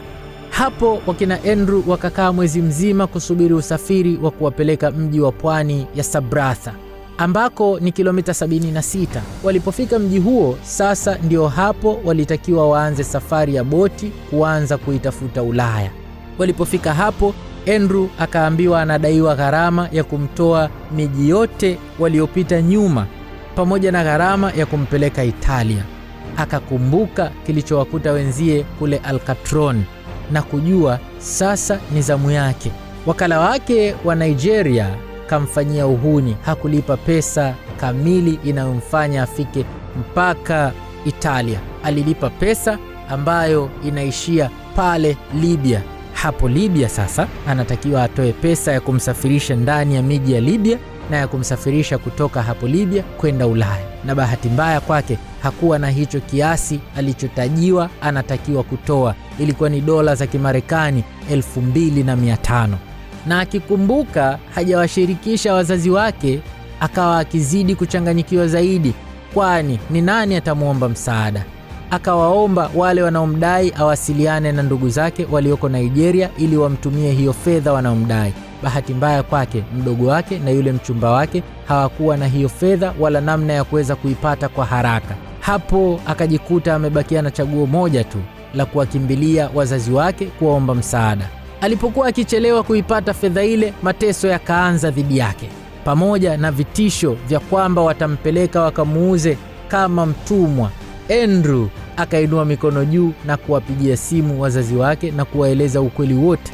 Hapo wakina Andrew wakakaa mwezi mzima kusubiri usafiri wa kuwapeleka mji wa pwani ya Sabratha, ambako ni kilomita 76. Walipofika mji huo, sasa ndio hapo walitakiwa waanze safari ya boti kuanza kuitafuta Ulaya. Walipofika hapo, Andrew akaambiwa anadaiwa gharama ya kumtoa miji yote waliopita nyuma, pamoja na gharama ya kumpeleka Italia. Akakumbuka kilichowakuta wenzie kule Alcatron na kujua sasa ni zamu yake. Wakala wake wa Nigeria kamfanyia uhuni, hakulipa pesa kamili inayomfanya afike mpaka Italia. Alilipa pesa ambayo inaishia pale Libya. Hapo Libya sasa anatakiwa atoe pesa ya kumsafirisha ndani ya miji ya Libya na ya kumsafirisha kutoka hapo Libya kwenda Ulaya, na bahati mbaya kwake hakuwa na hicho kiasi alichotajiwa anatakiwa kutoa. Ilikuwa ni dola za Kimarekani 2500, na akikumbuka hajawashirikisha wazazi wake, akawa akizidi kuchanganyikiwa zaidi, kwani ni nani atamuomba msaada? Akawaomba wale wanaomdai awasiliane na ndugu zake walioko Nigeria ili wamtumie hiyo fedha wanaomdai. Bahati mbaya kwake, mdogo wake na yule mchumba wake hawakuwa na hiyo fedha wala namna ya kuweza kuipata kwa haraka. Hapo akajikuta amebakia na chaguo moja tu la kuwakimbilia wazazi wake kuwaomba msaada. Alipokuwa akichelewa kuipata fedha ile, mateso yakaanza dhidi yake, pamoja na vitisho vya kwamba watampeleka wakamuuze kama mtumwa. Andrew akainua mikono juu na kuwapigia simu wazazi wake na kuwaeleza ukweli wote.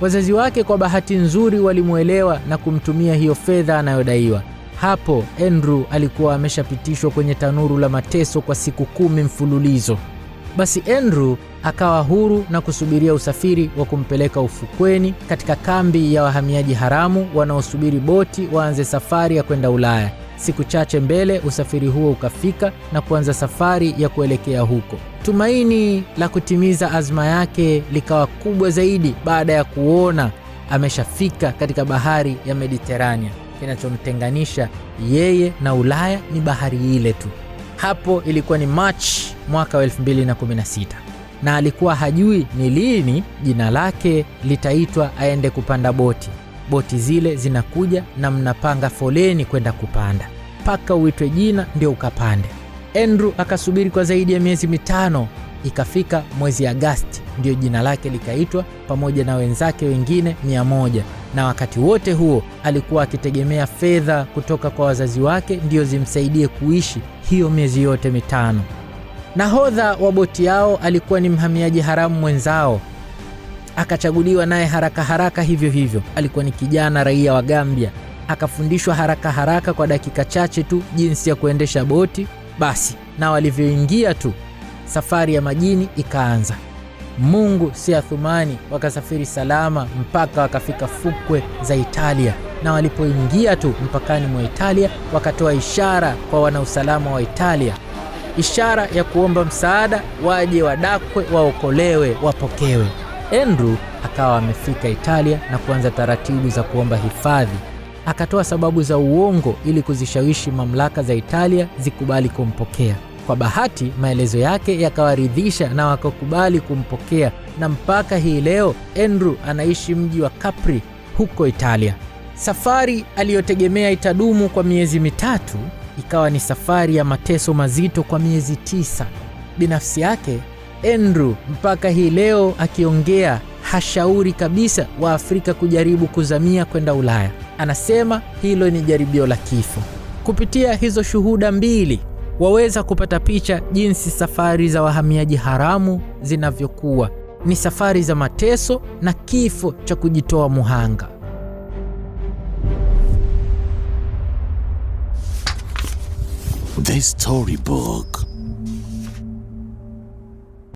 Wazazi wake kwa bahati nzuri walimuelewa na kumtumia hiyo fedha anayodaiwa. Hapo Andrew alikuwa ameshapitishwa kwenye tanuru la mateso kwa siku 10 mfululizo. Basi Andrew akawa huru na kusubiria usafiri wa kumpeleka ufukweni katika kambi ya wahamiaji haramu wanaosubiri boti waanze safari ya kwenda Ulaya. Siku chache mbele usafiri huo ukafika na kuanza safari ya kuelekea huko. Tumaini la kutimiza azma yake likawa kubwa zaidi baada ya kuona ameshafika katika bahari ya Mediterania. Kinachomtenganisha yeye na Ulaya ni bahari ile tu. Hapo ilikuwa ni March mwaka wa 2016, na alikuwa hajui ni lini jina lake litaitwa aende kupanda boti. Boti zile zinakuja na mnapanga foleni kwenda kupanda, paka uitwe jina ndio ukapande. Andrew akasubiri kwa zaidi ya miezi 5. Ikafika mwezi Agosti ndio jina lake likaitwa pamoja na wenzake wengine 100, na wakati wote huo alikuwa akitegemea fedha kutoka kwa wazazi wake ndio zimsaidie kuishi hiyo miezi yote 5. Nahodha wa boti yao alikuwa ni mhamiaji haramu mwenzao akachaguliwa naye haraka haraka hivyo hivyo. Alikuwa ni kijana raia wa Gambia, akafundishwa haraka haraka kwa dakika chache tu jinsi ya kuendesha boti. Basi na walivyoingia tu, safari ya majini ikaanza. Mungu si Athumani, wakasafiri salama mpaka wakafika fukwe za Italia, na walipoingia tu mpakani mwa Italia wakatoa ishara kwa wanausalama wa Italia, ishara ya kuomba msaada, waje wadakwe, waokolewe, wapokewe. Andrew akawa amefika Italia na kuanza taratibu za kuomba hifadhi. Akatoa sababu za uongo ili kuzishawishi mamlaka za Italia zikubali kumpokea. Kwa bahati, maelezo yake yakawaridhisha na wakakubali kumpokea, na mpaka hii leo Andrew anaishi mji wa Capri huko Italia. Safari aliyotegemea itadumu kwa miezi 3 ikawa ni safari ya mateso mazito kwa miezi 9. Binafsi yake Andrew mpaka hii leo akiongea hashauri kabisa wa Afrika kujaribu kuzamia kwenda Ulaya. Anasema hilo ni jaribio la kifo. Kupitia hizo shuhuda mbili waweza kupata picha jinsi safari za wahamiaji haramu zinavyokuwa. Ni safari za mateso na kifo cha kujitoa muhanga. This storybook